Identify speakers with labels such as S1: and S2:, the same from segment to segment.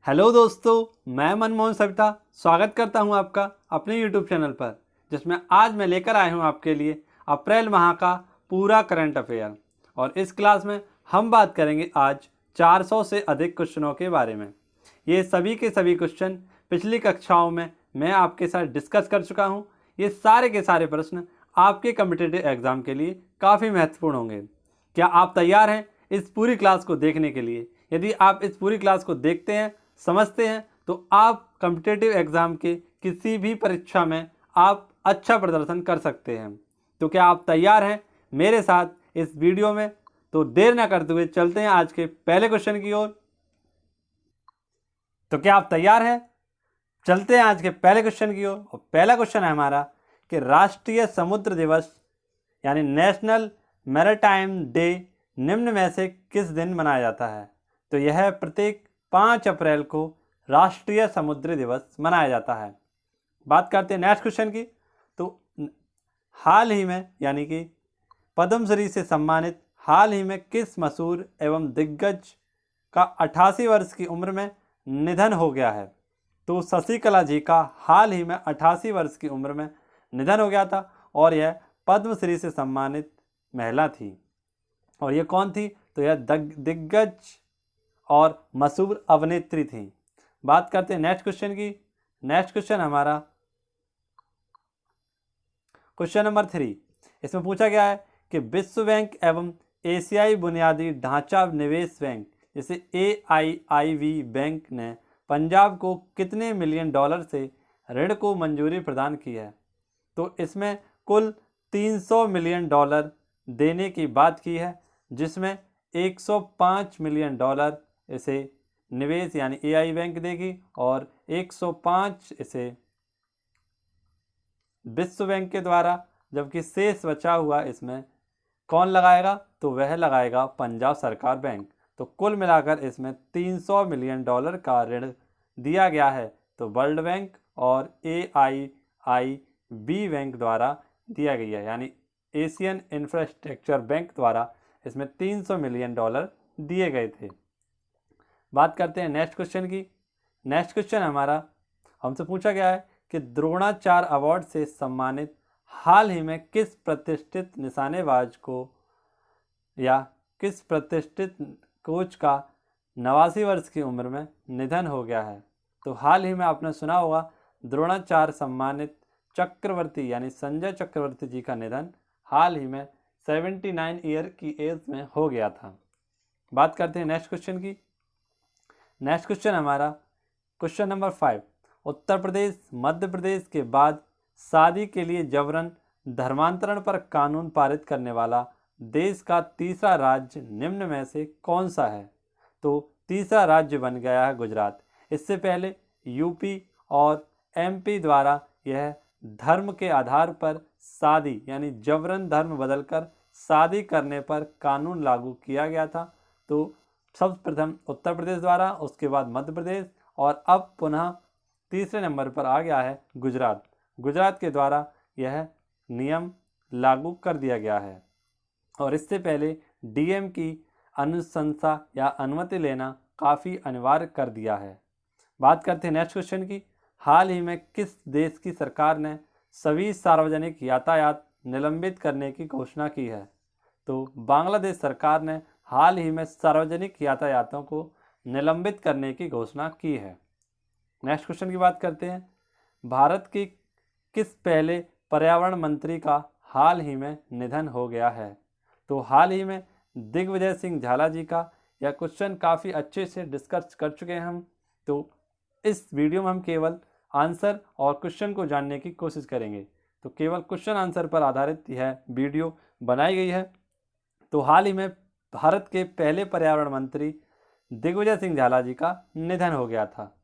S1: Hello दोस्तों, मैं मनमोहन सविता स्वागत करता हूं आपका अपने यूट्यूब चैनल पर, जिसमें आज मैं लेकर आया हूं आपके लिए अप्रैल माह का पूरा करंट अफेयर। और इस क्लास में हम बात करेंगे आज 400 से अधिक क्वेश्चनों के बारे में। ये सभी के सभी क्वेश्चन पिछली कक्षाओं में मैं आपके साथ डिस्कस कर चुका हूं। ये सारे के सारे प्रश्न आपके कॉम्पिटिटिव एग्जाम के लिए काफ़ी महत्वपूर्ण होंगे। क्या आप तैयार हैं इस पूरी क्लास को देखने के लिए? यदि आप इस पूरी क्लास को देखते हैं, समझते हैं, तो आप कॉम्पिटिटिव एग्जाम के किसी भी परीक्षा में आप अच्छा प्रदर्शन कर सकते हैं। तो क्या आप तैयार हैं मेरे साथ इस वीडियो में? तो देर ना करते हुए चलते हैं आज के पहले क्वेश्चन की ओर। तो क्या आप तैयार हैं? चलते हैं आज के पहले क्वेश्चन की ओर। और पहला क्वेश्चन है हमारा कि राष्ट्रीय समुद्र दिवस यानी नेशनल मैरीटाइम डे निम्न में से किस दिन मनाया जाता है? तो यह प्रत्येक 5 अप्रैल को राष्ट्रीय समुद्री दिवस मनाया जाता है। बात करते हैं नेक्स्ट क्वेश्चन की। तो हाल ही में यानी कि पद्मश्री से सम्मानित हाल ही में किस मशहूर एवं दिग्गज का 88 वर्ष की उम्र में निधन हो गया है? तो शशिकला जी का हाल ही में 88 वर्ष की उम्र में निधन हो गया था और यह पद्मश्री से सम्मानित महिला थी। और यह कौन थी? तो यह दिग्गज और मशहूर अभिनेत्री थी। बात करते हैं नेक्स्ट क्वेश्चन की। नेक्स्ट क्वेश्चन हमारा क्वेश्चन नंबर 3। इसमें पूछा गया है कि विश्व बैंक एवं एशियाई बुनियादी ढांचा निवेश बैंक जैसे AIIB बैंक ने पंजाब को कितने मिलियन डॉलर से ऋण को मंजूरी प्रदान की है? तो इसमें कुल 300 मिलियन डॉलर देने की बात की है, जिसमें 105 मिलियन डॉलर इसे निवेश यानी AI बैंक देगी और 105 इसे विश्व बैंक के द्वारा, जबकि शेष बचा हुआ इसमें कौन लगाएगा? तो वह लगाएगा पंजाब सरकार बैंक। तो कुल मिलाकर इसमें 300 मिलियन डॉलर का ऋण दिया गया है, तो वर्ल्ड बैंक और AIIB बैंक द्वारा दिया गया है, यानी एशियन इंफ्रास्ट्रक्चर बैंक द्वारा इसमें 300 मिलियन डॉलर दिए गए थे। बात करते हैं नेक्स्ट क्वेश्चन की। नेक्स्ट क्वेश्चन हमारा हमसे पूछा गया है कि द्रोणाचार्य अवार्ड से सम्मानित हाल ही में किस प्रतिष्ठित निशानेबाज को या किस प्रतिष्ठित कोच का 89 वर्ष की उम्र में निधन हो गया है? तो हाल ही में आपने सुना होगा द्रोणाचार्य सम्मानित चक्रवर्ती यानी संजय चक्रवर्ती जी का निधन हाल ही में 79 ईयर की एज में हो गया था। बात करते हैं नेक्स्ट क्वेश्चन की। नेक्स्ट क्वेश्चन हमारा क्वेश्चन नंबर 5। उत्तर प्रदेश मध्य प्रदेश के बाद शादी के लिए जबरन धर्मांतरण पर कानून पारित करने वाला देश का तीसरा राज्य निम्न में से कौन सा है? तो तीसरा राज्य बन गया है गुजरात। इससे पहले यूपी और MP द्वारा यह धर्म के आधार पर शादी यानी जबरन धर्म बदलकर शादी करने पर कानून लागू किया गया था। तो सर्वप्रथम उत्तर प्रदेश द्वारा, उसके बाद मध्य प्रदेश और अब पुनः तीसरे नंबर पर आ गया है गुजरात। गुजरात के द्वारा यह नियम लागू कर दिया गया है और इससे पहले DM की अनुशंसा या अनुमति लेना काफ़ी अनिवार्य कर दिया है। बात करते हैं नेक्स्ट क्वेश्चन की। हाल ही में किस देश की सरकार ने सभी सार्वजनिक यातायात निलंबित करने की घोषणा की है? तो बांग्लादेश सरकार ने हाल ही में सार्वजनिक यातायातों को निलंबित करने की घोषणा की है। नेक्स्ट क्वेश्चन की बात करते हैं। भारत की किस पहले पर्यावरण मंत्री का हाल ही में निधन हो गया है? तो हाल ही में दिग्विजय सिंह झाला जी का। यह क्वेश्चन काफ़ी अच्छे से डिस्कस कर चुके हैं हम, तो इस वीडियो में हम केवल आंसर और क्वेश्चन को जानने की कोशिश करेंगे। तो केवल क्वेश्चन आंसर पर आधारित यह वीडियो बनाई गई है। तो हाल ही में भारत के पहले पर्यावरण मंत्री दिग्विजय सिंह झाला जी का निधन हो गया था।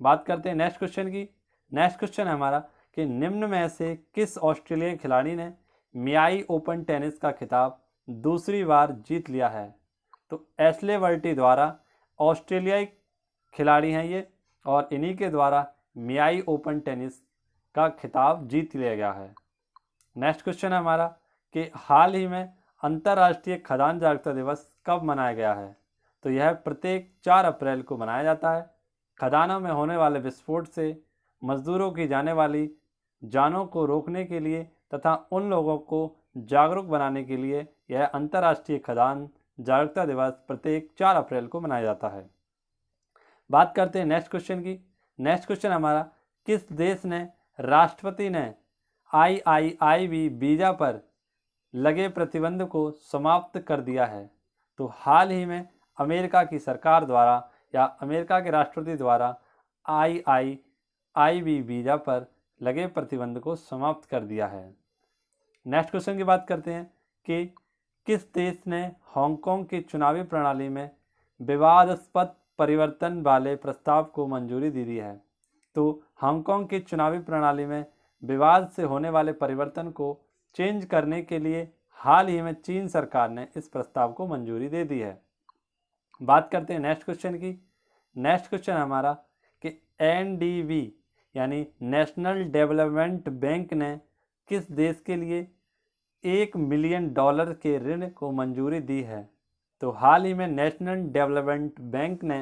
S1: बात करते हैं नेक्स्ट क्वेश्चन की। नेक्स्ट क्वेश्चन है हमारा कि निम्न में से किस ऑस्ट्रेलियाई खिलाड़ी ने मियाई ओपन टेनिस का खिताब दूसरी बार जीत लिया है? तो एशले वर्टी द्वारा ऑस्ट्रेलियाई खिलाड़ी हैं ये, और इन्हीं के द्वारा मियाई ओपन टेनिस का खिताब जीत लिया गया है। नेक्स्ट क्वेश्चन है हमारा कि हाल ही में अंतर्राष्ट्रीय खदान जागरूकता दिवस कब मनाया गया है? तो यह प्रत्येक 4 अप्रैल को मनाया जाता है। खदानों में होने वाले विस्फोट से मजदूरों की जाने वाली जानों को रोकने के लिए तथा उन लोगों को जागरूक बनाने के लिए यह अंतर्राष्ट्रीय खदान जागरूकता दिवस प्रत्येक 4 अप्रैल को मनाया जाता है। बात करते हैं नेक्स्ट क्वेश्चन की। नेक्स्ट क्वेश्चन हमारा, किस देश ने राष्ट्रपति ने IIIB वीज़ा पर लगे प्रतिबंध को समाप्त कर दिया है? तो हाल ही में अमेरिका की सरकार द्वारा या अमेरिका के राष्ट्रपति द्वारा IIIB वीज़ा पर लगे प्रतिबंध को समाप्त कर दिया है। नेक्स्ट क्वेश्चन की बात करते हैं कि किस देश ने हांगकांग की चुनावी प्रणाली में विवादास्पद परिवर्तन वाले प्रस्ताव को मंजूरी दे दी है? तो हांगकांग की चुनावी प्रणाली में विवाद से होने वाले परिवर्तन को चेंज करने के लिए हाल ही में चीन सरकार ने इस प्रस्ताव को मंजूरी दे दी है। बात करते हैं नेक्स्ट क्वेश्चन की। नेक्स्ट क्वेश्चन हमारा कि NDB यानी नेशनल डेवलपमेंट बैंक ने किस देश के लिए $1 मिलियन के ऋण को मंजूरी दी है? तो हाल ही में नेशनल डेवलपमेंट बैंक ने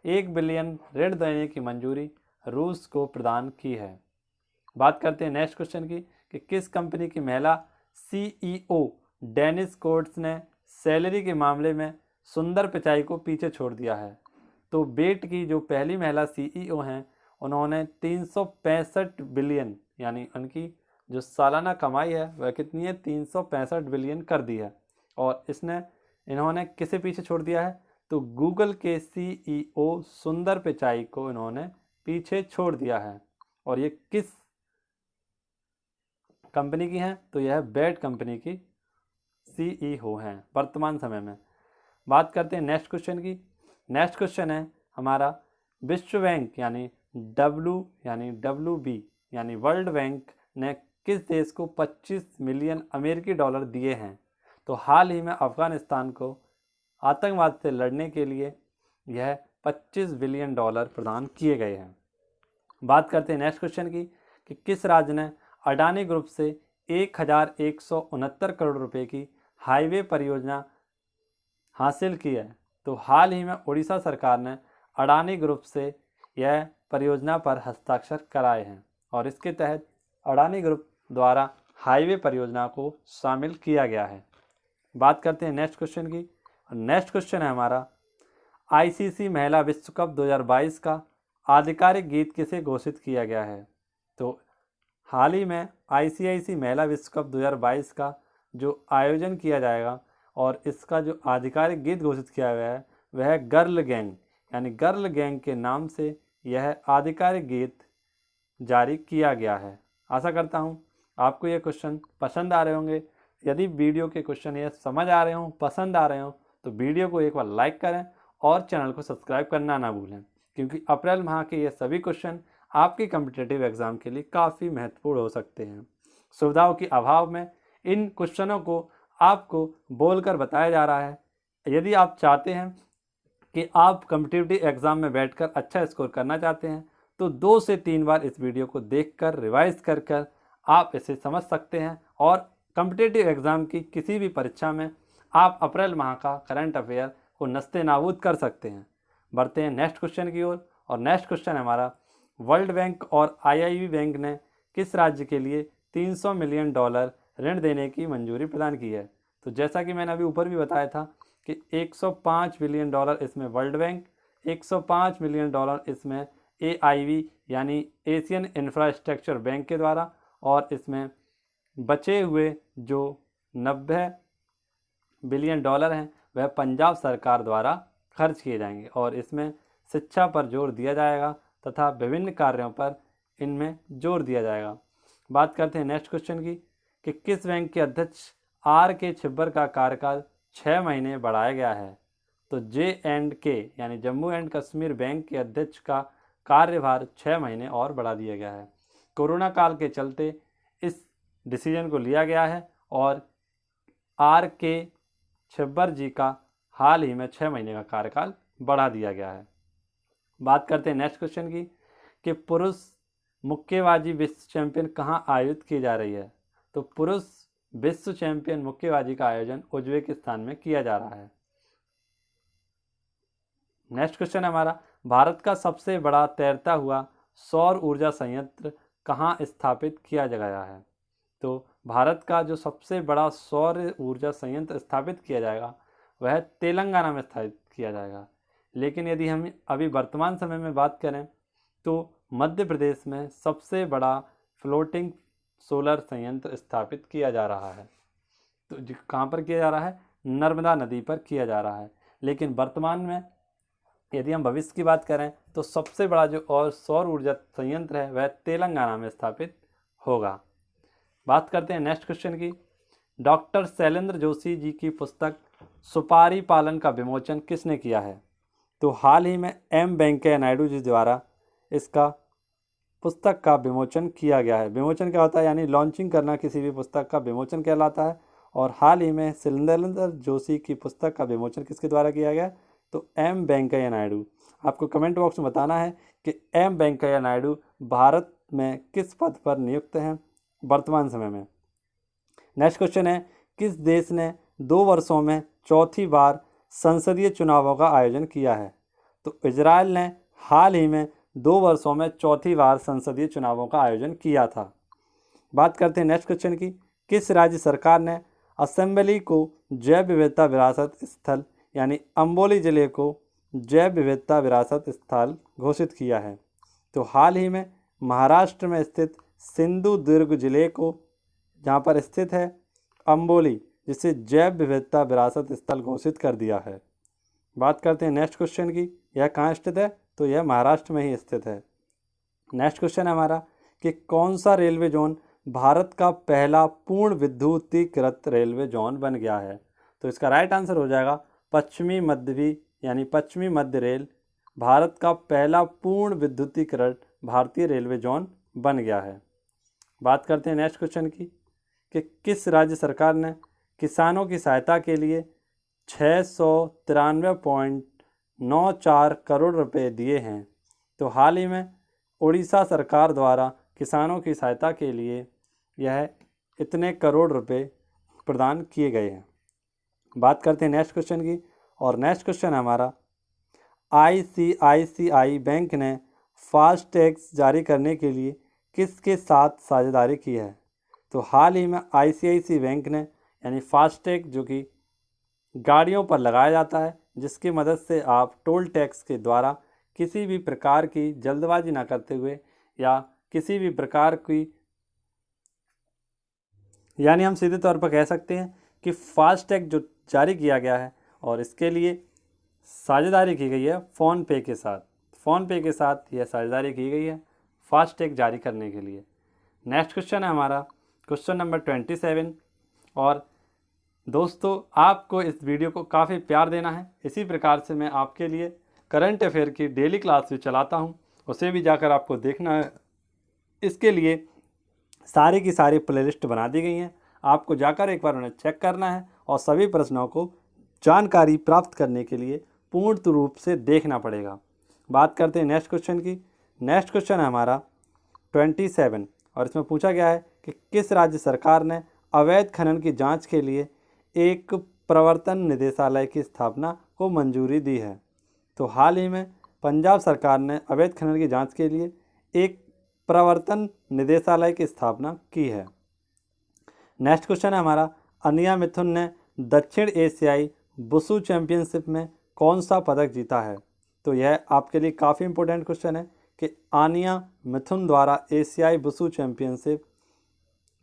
S1: $1 बिलियन ऋण देने की मंजूरी रूस को प्रदान की है। बात करते हैं नेक्स्ट क्वेश्चन की कि किस कंपनी की महिला CEO डेनिस कोट्स ने सैलरी के मामले में सुंदर पिचाई को पीछे छोड़ दिया है? तो बेट की जो पहली महिला CEO हैं उन्होंने 365 बिलियन यानी उनकी जो सालाना कमाई है वह कितनी है, 365 बिलियन कर दी है। और इन्होंने किसे पीछे छोड़ दिया है? तो गूगल के CEO सुंदर पिचाई को इन्होंने पीछे छोड़ दिया है। और ये किस कंपनी की हैं? तो यह बेट कंपनी की CEO हैं वर्तमान समय में। बात करते हैं नेक्स्ट क्वेश्चन की। नेक्स्ट क्वेश्चन है हमारा, विश्व बैंक यानी WB यानी वर्ल्ड बैंक ने किस देश को 25 मिलियन अमेरिकी डॉलर दिए हैं? तो हाल ही में अफगानिस्तान को आतंकवाद से लड़ने के लिए यह 25 बिलियन डॉलर प्रदान किए गए हैं। बात करते हैं नेक्स्ट क्वेश्चन की कि किस राज्य ने अडानी ग्रुप से 1169 करोड़ रुपए की हाईवे परियोजना हासिल की है? तो हाल ही में उड़ीसा सरकार ने अडानी ग्रुप से यह परियोजना पर हस्ताक्षर कराए हैं और इसके तहत अडानी ग्रुप द्वारा हाईवे परियोजना को शामिल किया गया है। बात करते हैं नेक्स्ट क्वेश्चन की। नेक्स्ट क्वेश्चन है हमारा, ICC महिला विश्व कप 2022 का आधिकारिक गीत किसे घोषित किया गया है? तो हाल ही में ICC महिला विश्व कप 2022 का जो आयोजन किया जाएगा और इसका जो आधिकारिक गीत घोषित किया गया है वह है गर्ल गैंग यानी गर्ल गैंग के नाम से यह आधिकारिक गीत जारी किया गया है। आशा करता हूँ आपको ये क्वेश्चन पसंद आ रहे होंगे। यदि वीडियो के क्वेश्चन ये समझ आ रहे हों, पसंद आ रहे हों तो वीडियो को एक बार लाइक करें और चैनल को सब्सक्राइब करना ना भूलें, क्योंकि अप्रैल माह के ये सभी क्वेश्चन आपके कॉम्पिटिटिव एग्जाम के लिए काफ़ी महत्वपूर्ण हो सकते हैं। सुविधाओं के अभाव में इन क्वेश्चनों को आपको बोलकर बताया जा रहा है। यदि आप चाहते हैं कि आप कॉम्पिटिटिव एग्जाम में बैठकर अच्छा स्कोर करना चाहते हैं तो 2 से 3 बार इस वीडियो को देखकर रिवाइज कर आप इसे समझ सकते हैं और कॉम्पिटिटिव एग्जाम की किसी भी परीक्षा में आप अप्रैल माह का करंट अफेयर को नस्ते नाबूद कर सकते हैं। बढ़ते हैं नेक्स्ट क्वेश्चन की ओर और नेक्स्ट क्वेश्चन है हमारा, वर्ल्ड बैंक और IIB बैंक ने किस राज्य के लिए $300 मिलियन ऋण देने की मंजूरी प्रदान की है? तो जैसा कि मैंने अभी ऊपर भी बताया था कि $105 बिलियन इसमें वर्ल्ड बैंक, $105 मिलियन इसमें AIB यानी एशियन इंफ्रास्ट्रक्चर बैंक के द्वारा, और इसमें बचे हुए जो $90 बिलियन हैं वह पंजाब सरकार द्वारा खर्च किए जाएंगे और इसमें शिक्षा पर जोर दिया जाएगा तथा विभिन्न कार्यों पर इनमें जोर दिया जाएगा। बात करते हैं नेक्स्ट क्वेश्चन की कि किस बैंक के अध्यक्ष RK छिब्बर का कार्यकाल 6 महीने बढ़ाया गया है? तो J&K यानी जम्मू एंड कश्मीर बैंक के अध्यक्ष का कार्यभार 6 महीने और बढ़ा दिया गया है। कोरोना काल के चलते इस डिसीजन को लिया गया है और RK छिब्बर जी का हाल ही में 6 महीने का कार्यकाल बढ़ा दिया गया है। बात करते हैं नेक्स्ट क्वेश्चन की कि पुरुष मुक्केबाजी विश्व चैंपियन कहाँ आयोजित की जा रही है? तो पुरुष विश्व चैंपियन मुक्केबाजी का आयोजन उज्बेकिस्तान में किया जा रहा है। नेक्स्ट क्वेश्चन हमारा, भारत का सबसे बड़ा तैरता हुआ सौर ऊर्जा संयंत्र कहाँ स्थापित किया गया है? तो भारत का जो सबसे बड़ा सौर ऊर्जा संयंत्र स्थापित किया जाएगा वह तेलंगाना में स्थापित किया जाएगा। लेकिन यदि हम अभी वर्तमान समय में बात करें तो मध्य प्रदेश में सबसे बड़ा फ्लोटिंग सोलर संयंत्र स्थापित किया जा रहा है। तो कहाँ पर किया जा रहा है? नर्मदा नदी पर किया जा रहा है। लेकिन वर्तमान में यदि हम भविष्य की बात करें तो सबसे बड़ा जो और सौर ऊर्जा संयंत्र है वह तेलंगाना में स्थापित होगा। बात करते हैं नेक्स्ट क्वेश्चन की। डॉक्टर शैलेंद्र जोशी जी की पुस्तक सुपारी पालन का विमोचन किसने किया है? तो हाल ही में एम वेंकैया नायडू जी द्वारा इसका पुस्तक का विमोचन किया गया है। विमोचन क्या होता है? यानी लॉन्चिंग करना किसी भी पुस्तक का विमोचन कहलाता है। और हाल ही में शैलेंद्र जोशी की पुस्तक का विमोचन किसके द्वारा किया गया? तो एम वेंकैया नायडू। आपको कमेंट बॉक्स में बताना है कि एम वेंकैया नायडू भारत में किस पद पर नियुक्त हैं वर्तमान समय में। नेक्स्ट क्वेश्चन है, किस देश ने 2 वर्षों में चौथी बार संसदीय चुनावों का आयोजन किया है? तो इजराइल ने हाल ही में 2 वर्षों में चौथी बार संसदीय चुनावों का आयोजन किया था। बात करते हैं नेक्स्ट क्वेश्चन की। किस राज्य सरकार ने असेंबली को जैव विविधता विरासत स्थल यानी अम्बोली जिले को जैव विविधता विरासत स्थल घोषित किया है? तो हाल ही में महाराष्ट्र में स्थित सिंधुदुर्ग जिले को जहाँ पर स्थित है अम्बोली, जिसे जैव विविधता विरासत स्थल घोषित कर दिया है। बात करते हैं नेक्स्ट क्वेश्चन की। यह कहाँ स्थित है? तो यह महाराष्ट्र में ही स्थित है। नेक्स्ट क्वेश्चन है हमारा कि कौन सा रेलवे जोन भारत का पहला पूर्ण विद्युतीकृत रेलवे जोन बन गया है? तो इसका राइट आंसर हो जाएगा पश्चिमी मध्य यानी पश्चिमी मध्य रेल भारत का पहला पूर्ण विद्युतीकृत भारतीय रेलवे जोन बन गया है। बात करते हैं नेक्स्ट क्वेश्चन की कि किस राज्य सरकार ने किसानों की सहायता के लिए 693.94 करोड़ रुपए दिए हैं? तो हाल ही में उड़ीसा सरकार द्वारा किसानों की सहायता के लिए यह इतने करोड़ रुपए प्रदान किए गए हैं। बात करते हैं नेक्स्ट क्वेश्चन की। और नेक्स्ट क्वेश्चन हमारा, ICICI बैंक ने फास्टैग्स जारी करने के लिए किसके साथ साझेदारी की है? तो हाल ही में ICICI बैंक ने यानी फास्टैग जो कि गाड़ियों पर लगाया जाता है, जिसकी मदद से आप टोल टैक्स के द्वारा किसी भी प्रकार की जल्दबाजी ना करते हुए या किसी भी प्रकार की, यानी हम सीधे तौर पर कह सकते हैं कि फास्टैग जो जारी किया गया है और इसके लिए साझेदारी की गई है फ़ोनपे के साथ। फ़ोनपे के साथ यह साझेदारी की गई है फास्टैग जारी करने के लिए। नेक्स्ट क्वेश्चन है हमारा क्वेश्चन नंबर 27। और दोस्तों आपको इस वीडियो को काफ़ी प्यार देना है। इसी प्रकार से मैं आपके लिए करंट अफेयर की डेली क्लास भी चलाता हूं, उसे भी जाकर आपको देखना है। इसके लिए सारी की सारी प्लेलिस्ट बना दी गई हैं, आपको जाकर एक बार उन्हें चेक करना है और सभी प्रश्नों को जानकारी प्राप्त करने के लिए पूर्ण रूप से देखना पड़ेगा। बात करते हैं नेक्स्ट क्वेश्चन की। नेक्स्ट क्वेश्चन है हमारा 27 और इसमें पूछा गया है कि किस राज्य सरकार ने अवैध खनन की जांच के लिए एक प्रवर्तन निदेशालय की स्थापना को मंजूरी दी है? तो हाल ही में पंजाब सरकार ने अवैध खनन की जांच के लिए एक प्रवर्तन निदेशालय की स्थापना की है। नेक्स्ट क्वेश्चन है हमारा, अनिया मिथुन ने दक्षिण एशियाई वुशु चैंपियनशिप में कौन सा पदक जीता है? तो यह आपके लिए काफ़ी इंपॉर्टेंट क्वेश्चन है कि आनिया मिथुन द्वारा एशियाई वुशु चैंपियनशिप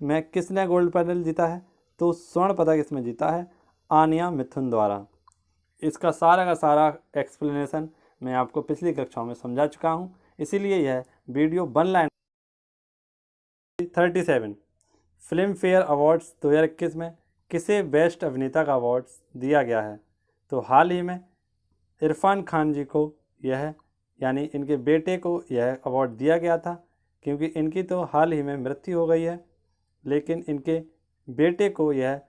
S1: में किसने गोल्ड मेडल जीता है? तो स्वर्ण पदक इसमें जीता है आनिया मिथुन द्वारा। इसका सारा का सारा एक्सप्लेनेशन मैं आपको पिछली कक्षाओं में समझा चुका हूं, इसीलिए यह video one line. 37 film fair awards 2021 में किसे बेस्ट अभिनेता का अवार्ड दिया गया है? तो हाल ही में इरफान खान जी को यह यानी इनके बेटे को यह अवार्ड दिया गया था, क्योंकि इनकी तो हाल ही में मृत्यु हो गई है, लेकिन इनके बेटे को यह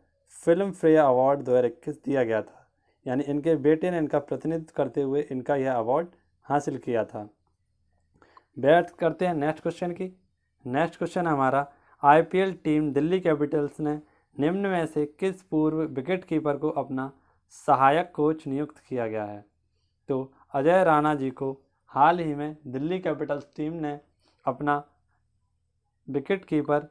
S1: फिल्म फेयर अवार्ड 2021 दिया गया था। यानी इनके बेटे ने इनका प्रतिनिधित्व करते हुए इनका यह अवार्ड हासिल किया था। बात करते हैं नेक्स्ट क्वेश्चन की। नेक्स्ट क्वेश्चन हमारा, IPL टीम दिल्ली कैपिटल्स ने निम्न में से किस पूर्व विकेट कीपर को अपना सहायक कोच नियुक्त किया गया है? तो अजय राणा जी को हाल ही में दिल्ली कैपिटल्स टीम ने अपना विकेट कीपर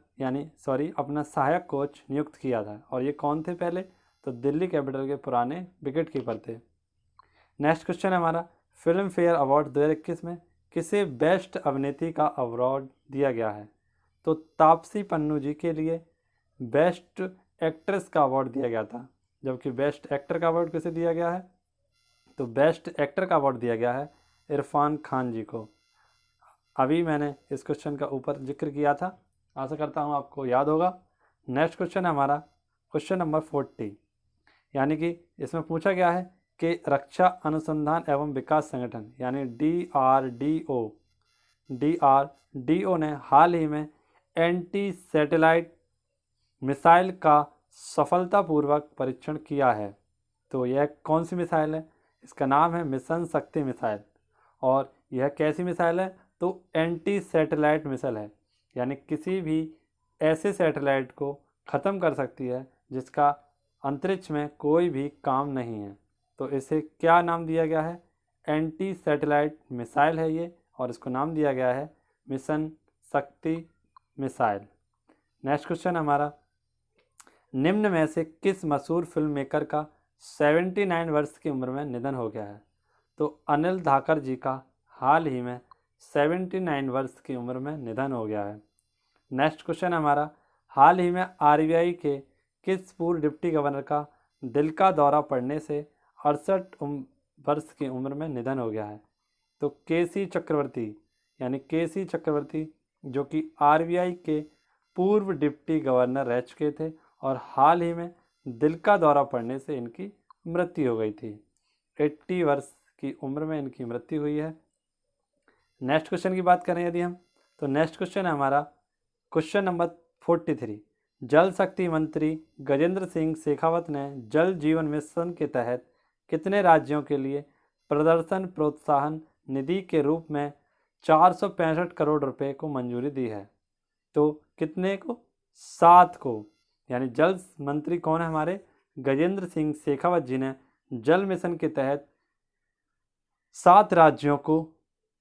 S1: अपना सहायक कोच नियुक्त किया था। और ये कौन थे पहले? तो दिल्ली कैपिटल के पुराने विकेट कीपर थे। नेक्स्ट क्वेश्चन है हमारा, फिल्म फेयर अवार्ड 2021 में किसे बेस्ट अभिनेत्री का अवार्ड दिया गया है? तो तापसी पन्नू जी के लिए बेस्ट एक्ट्रेस का अवार्ड दिया गया था, जबकि बेस्ट एक्टर का अवार्ड किसे दिया गया है? तो बेस्ट एक्टर का अवार्ड दिया गया है इरफान खान जी को। अभी मैंने इस क्वेश्चन का ऊपर जिक्र किया था, आशा करता हूँ आपको याद होगा। नेक्स्ट क्वेश्चन है हमारा क्वेश्चन नंबर 40, यानी कि इसमें पूछा गया है कि रक्षा अनुसंधान एवं विकास संगठन यानी DRDO ने हाल ही में एंटी सैटेलाइट मिसाइल का सफलतापूर्वक परीक्षण किया है। तो यह कौन सी मिसाइल है? इसका नाम है मिशन शक्ति मिसाइल। और यह कैसी मिसाइल है? तो एंटी सैटेलाइट मिसाइल है, यानी किसी भी ऐसे सैटेलाइट को ख़त्म कर सकती है जिसका अंतरिक्ष में कोई भी काम नहीं है। तो इसे क्या नाम दिया गया है? एंटी सैटेलाइट मिसाइल है ये, और इसको नाम दिया गया है मिशन शक्ति मिसाइल। नेक्स्ट क्वेश्चन हमारा, निम्न में से किस मशहूर फिल्म मेकर का 79 वर्ष की उम्र में निधन हो गया है? तो अनिल धाकर जी का हाल ही में 79 वर्ष की उम्र में निधन हो गया है। नेक्स्ट क्वेश्चन हमारा, हाल ही में RBI के किस पूर्व डिप्टी गवर्नर का दिल का दौरा पड़ने से 68 वर्ष की उम्र में निधन हो गया है? तो KC चक्रवर्ती, यानी KC चक्रवर्ती जो कि RBI के पूर्व डिप्टी गवर्नर रह चुके थे और हाल ही में दिल का दौरा पड़ने से इनकी मृत्यु हो गई थी। 80 वर्ष की उम्र में इनकी मृत्यु हुई है। नेक्स्ट क्वेश्चन की बात करें यदि हम, तो नेक्स्ट क्वेश्चन है हमारा क्वेश्चन नंबर 43। जल शक्ति मंत्री गजेंद्र सिंह शेखावत ने जल जीवन मिशन के तहत कितने राज्यों के लिए प्रदर्शन प्रोत्साहन निधि के रूप में 465 करोड़ रुपए को मंजूरी दी है? तो कितने को? 7 को। यानी जल मंत्री कौन है हमारे? गजेंद्र सिंह शेखावत जी ने जल मिशन के तहत 7 राज्यों को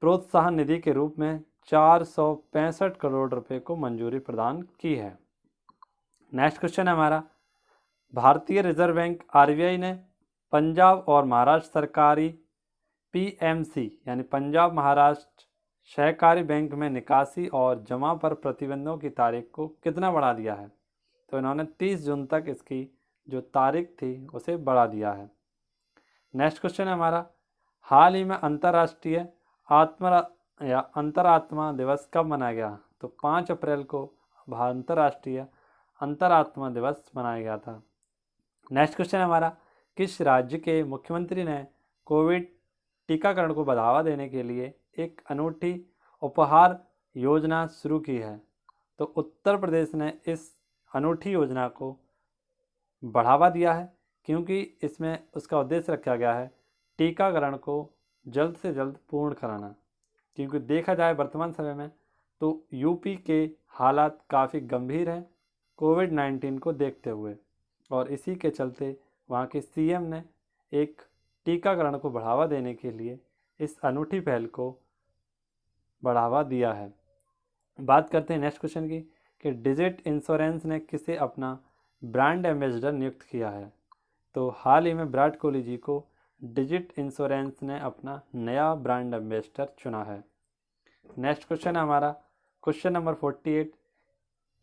S1: प्रोत्साहन निधि के रूप में 465 करोड़ रुपए को मंजूरी प्रदान की है। नेक्स्ट क्वेश्चन है हमारा, भारतीय रिजर्व बैंक RBI ने पंजाब और महाराष्ट्र सरकारी PMC यानी पंजाब महाराष्ट्र सहकारी बैंक में निकासी और जमा पर प्रतिबंधों की तारीख को कितना बढ़ा दिया है? तो इन्होंने 30 जून तक इसकी जो तारीख थी उसे बढ़ा दिया है। नेक्स्ट क्वेश्चन है हमारा, हाल ही में अंतर्राष्ट्रीय अंतरात्मा दिवस कब मनाया गया? तो 5 अप्रैल को अंतर्राष्ट्रीय अंतरात्मा दिवस मनाया गया था। नेक्स्ट क्वेश्चन है हमारा, किस राज्य के मुख्यमंत्री ने कोविड टीकाकरण को बढ़ावा देने के लिए एक अनूठी उपहार योजना शुरू की है? तो उत्तर प्रदेश ने इस अनूठी योजना को बढ़ावा दिया है, क्योंकि इसमें उसका उद्देश्य रखा गया है टीकाकरण को जल्द से जल्द पूर्ण कराना। क्योंकि देखा जाए वर्तमान समय में तो यूपी के हालात काफ़ी गंभीर हैं कोविड-19 को देखते हुए, और इसी के चलते वहाँ के CM ने एक टीकाकरण को बढ़ावा देने के लिए इस अनूठी पहल को बढ़ावा दिया है। बात करते हैं नेक्स्ट क्वेश्चन की कि डिजिट इंश्योरेंस ने किसे अपना ब्रांड एम्बेसडर नियुक्त किया है? तो हाल ही में विराट कोहली जी को डिजिट इंश्योरेंस ने अपना नया ब्रांड एम्बेसडर चुना है। नेक्स्ट क्वेश्चन है हमारा क्वेश्चन नंबर 48।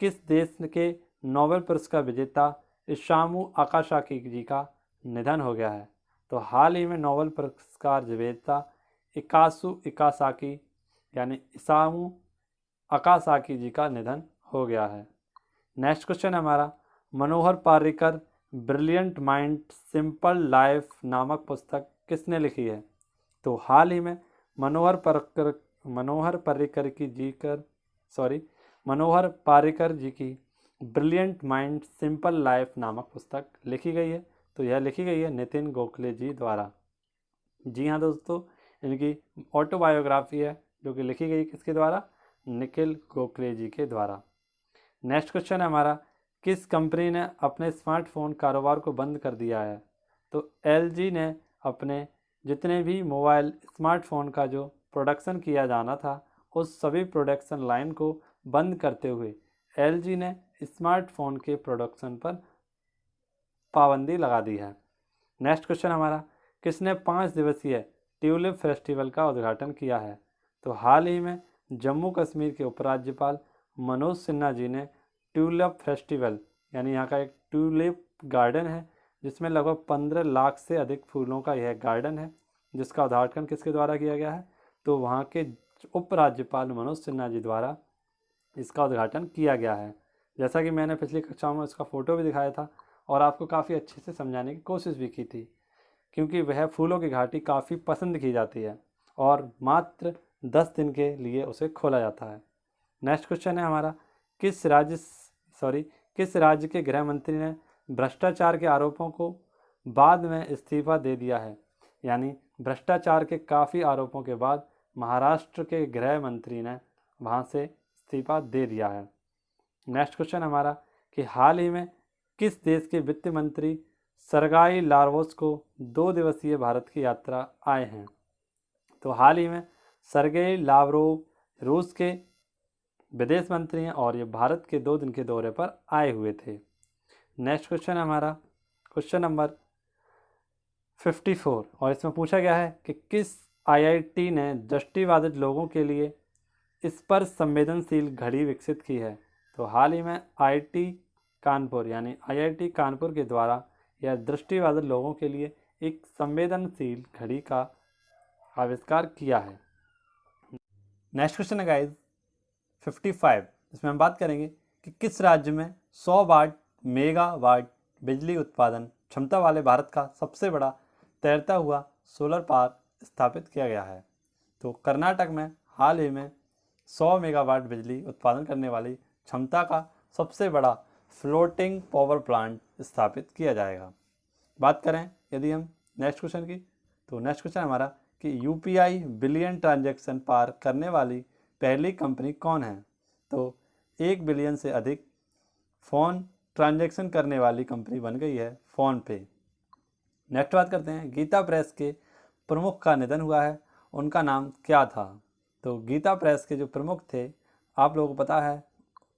S1: किस देश के नोबेल पुरस्कार विजेता इसामू अकासाकी जी का निधन हो गया है? तो हाल ही में नोबेल पुरस्कार विजेता इसामू अकासाकी जी का निधन हो गया है। नेक्स्ट क्वेश्चन हमारा, Manohar Parrikar brilliant mind simple life नामक पुस्तक किसने लिखी है? तो हाल ही में मनोहर पर्रिकर जी की ब्रिलियंट माइंड सिंपल लाइफ नामक पुस्तक लिखी गई है। तो यह लिखी गई है नितिन गोखले जी द्वारा। जी हाँ दोस्तों, इनकी ऑटोबायोग्राफी है जो कि लिखी गई किसके द्वारा? निखिल गोखले जी के द्वारा। नेक्स्ट क्वेश्चन है हमारा, किस कंपनी ने अपने स्मार्टफोन कारोबार को बंद कर दिया है? तो LG ने अपने जितने भी मोबाइल स्मार्टफोन का जो प्रोडक्शन किया जाना था उस सभी प्रोडक्शन लाइन को बंद करते हुए एलजी ने स्मार्टफोन के प्रोडक्शन पर पाबंदी लगा दी है। नेक्स्ट क्वेश्चन हमारा, किसने 5 दिवसीय ट्यूलिप फेस्टिवल का उद्घाटन किया है? तो हाल ही में जम्मू कश्मीर के उपराज्यपाल मनोज सिन्हा जी ने ट्यूलिप फेस्टिवल यानी यहाँ का एक ट्यूलिप गार्डन है जिसमें लगभग 15 लाख से अधिक फूलों का यह गार्डन है, जिसका उद्घाटन किसके द्वारा किया गया है? तो वहाँ के उपराज्यपाल मनोज सिन्हा जी द्वारा इसका उद्घाटन किया गया है। जैसा कि मैंने पिछली कक्षाओं में इसका फ़ोटो भी दिखाया था और आपको काफ़ी अच्छे से समझाने की कोशिश भी की थी, क्योंकि वह फूलों की घाटी काफ़ी पसंद की जाती है और मात्र 10 दिन के लिए उसे खोला जाता है। नेक्स्ट क्वेश्चन है हमारा, किस राज्य के गृह मंत्री ने भ्रष्टाचार के आरोपों को बाद में इस्तीफा दे दिया है? यानी भ्रष्टाचार के काफ़ी आरोपों के बाद महाराष्ट्र के गृह मंत्री ने वहाँ से इस्तीफा दे दिया है। नेक्स्ट क्वेश्चन हमारा कि हाल ही में किस देश के वित्त मंत्री सरगाई लार्वोस को 2 दिवसीय भारत की यात्रा आए हैं? तो हाल ही में सरगेई लावरोव रूस के विदेश मंत्री हैं और ये भारत के 2 दिन के दौरे पर आए हुए थे। नेक्स्ट क्वेश्चन हमारा क्वेश्चन नंबर 54 और इसमें पूछा गया है कि किस आईआईटी ने दृष्टिबाधित लोगों के लिए स्पर्श संवेदनशील घड़ी विकसित की है? तो हाल ही में आईआईटी कानपुर यानी आईआईटी कानपुर के द्वारा यह दृष्टिबाधित लोगों के लिए एक संवेदनशील घड़ी का आविष्कार किया है। नेक्स्ट क्वेश्चन है गाइज 55, इसमें हम बात करेंगे कि किस राज्य में 100 वाट मेगावाट बिजली उत्पादन क्षमता वाले भारत का सबसे बड़ा तैरता हुआ सोलर पार्क स्थापित किया गया है? तो कर्नाटक में हाल ही में 100 मेगावाट बिजली उत्पादन करने वाली क्षमता का सबसे बड़ा फ्लोटिंग पावर प्लांट स्थापित किया जाएगा। बात करें यदि हम नेक्स्ट क्वेश्चन की, तो नेक्स्ट क्वेश्चन हमारा कि यूपीआई बिलियन ट्रांजैक्शन पार करने वाली पहली कंपनी कौन है? तो 1 बिलियन से अधिक फ़ोन ट्रांजैक्शन करने वाली कंपनी बन गई है फ़ोन पे। नेक्स्ट बात करते हैं, गीता प्रेस के प्रमुख का निधन हुआ है, उनका नाम क्या था? तो गीता प्रेस के जो प्रमुख थे आप लोगों को पता है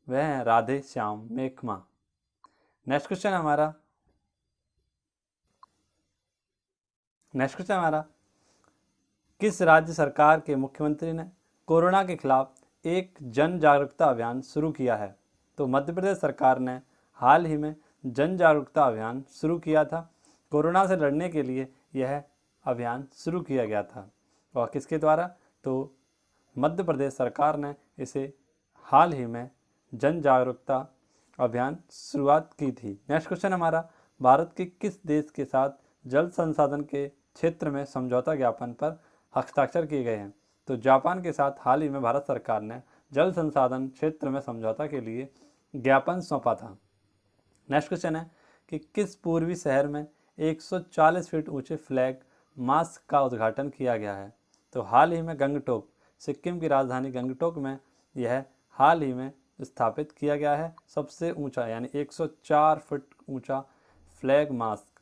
S1: वह हैं राधे श्याम मेघमा। नेक्स्ट क्वेश्चन हमारा किस राज्य सरकार के मुख्यमंत्री ने कोरोना के खिलाफ एक जन जागरूकता अभियान शुरू किया है? तो मध्य प्रदेश सरकार ने हाल ही में जन जागरूकता अभियान शुरू किया था। कोरोना से लड़ने के लिए यह अभियान शुरू किया गया था और किसके द्वारा? तो मध्य प्रदेश सरकार ने इसे हाल ही में जन जागरूकता अभियान शुरुआत की थी। नेक्स्ट क्वेश्चन हमारा, भारत के किस देश के साथ जल संसाधन के क्षेत्र में समझौता ज्ञापन पर हस्ताक्षर किए गए हैं? तो जापान के साथ हाल ही में भारत सरकार ने जल संसाधन क्षेत्र में समझौता के लिए ज्ञापन सौंपा था। नेक्स्ट क्वेश्चन है कि किस पूर्वी शहर में 140 फीट ऊंचे फ्लैग मास्क का उद्घाटन किया गया है? तो हाल ही में गंगटोक, सिक्किम की राजधानी गंगटोक में यह हाल ही में स्थापित किया गया है सबसे ऊंचा यानी 104 फुट ऊंचा फ्लैग मास्क।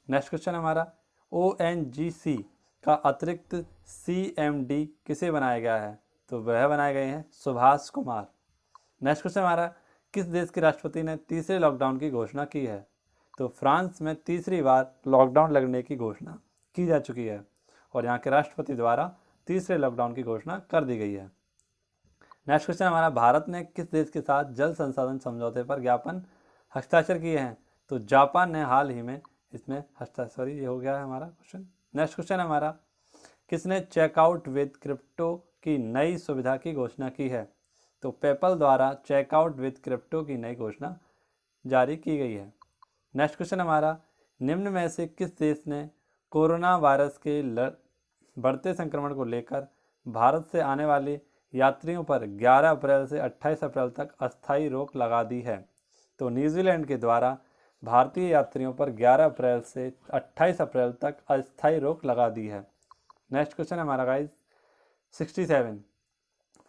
S1: नेक्स्ट क्वेश्चन हमारा, ONGC का अतिरिक्त CMD किसे बनाया गया है? तो वह बनाए गए हैं सुभाष कुमार। नेक्स्ट क्वेश्चन हमारा, किस देश के राष्ट्रपति ने तीसरे लॉकडाउन की घोषणा की है? तो फ्रांस में तीसरी बार लॉकडाउन लगने की घोषणा की जा चुकी है और यहाँ के राष्ट्रपति द्वारा तीसरे लॉकडाउन की घोषणा कर दी गई है। नेक्स्ट क्वेश्चन हमारा, भारत ने किस देश के साथ जल संसाधन समझौते पर ज्ञापन हस्ताक्षर किए हैं? तो जापान ने हाल ही में इसमें हस्ताक्षर, ये हो गया है हमारा क्वेश्चन। नेक्स्ट क्वेश्चन हमारा, किसने चेकआउट विद क्रिप्टो की नई सुविधा की घोषणा की है? तो पेपल द्वारा चेकआउट विद क्रिप्टो की नई घोषणा जारी की गई है। नेक्स्ट क्वेश्चन हमारा, निम्न में से किस देश ने कोरोना वायरस के बढ़ते संक्रमण को लेकर भारत से आने वाले यात्रियों पर 11 अप्रैल से 28 अप्रैल तक अस्थायी रोक लगा दी है? तो न्यूजीलैंड के द्वारा भारतीय यात्रियों पर 11 अप्रैल से 28 अप्रैल तक अस्थायी रोक लगा दी है। नेक्स्ट क्वेश्चन हमारा गाइज 67,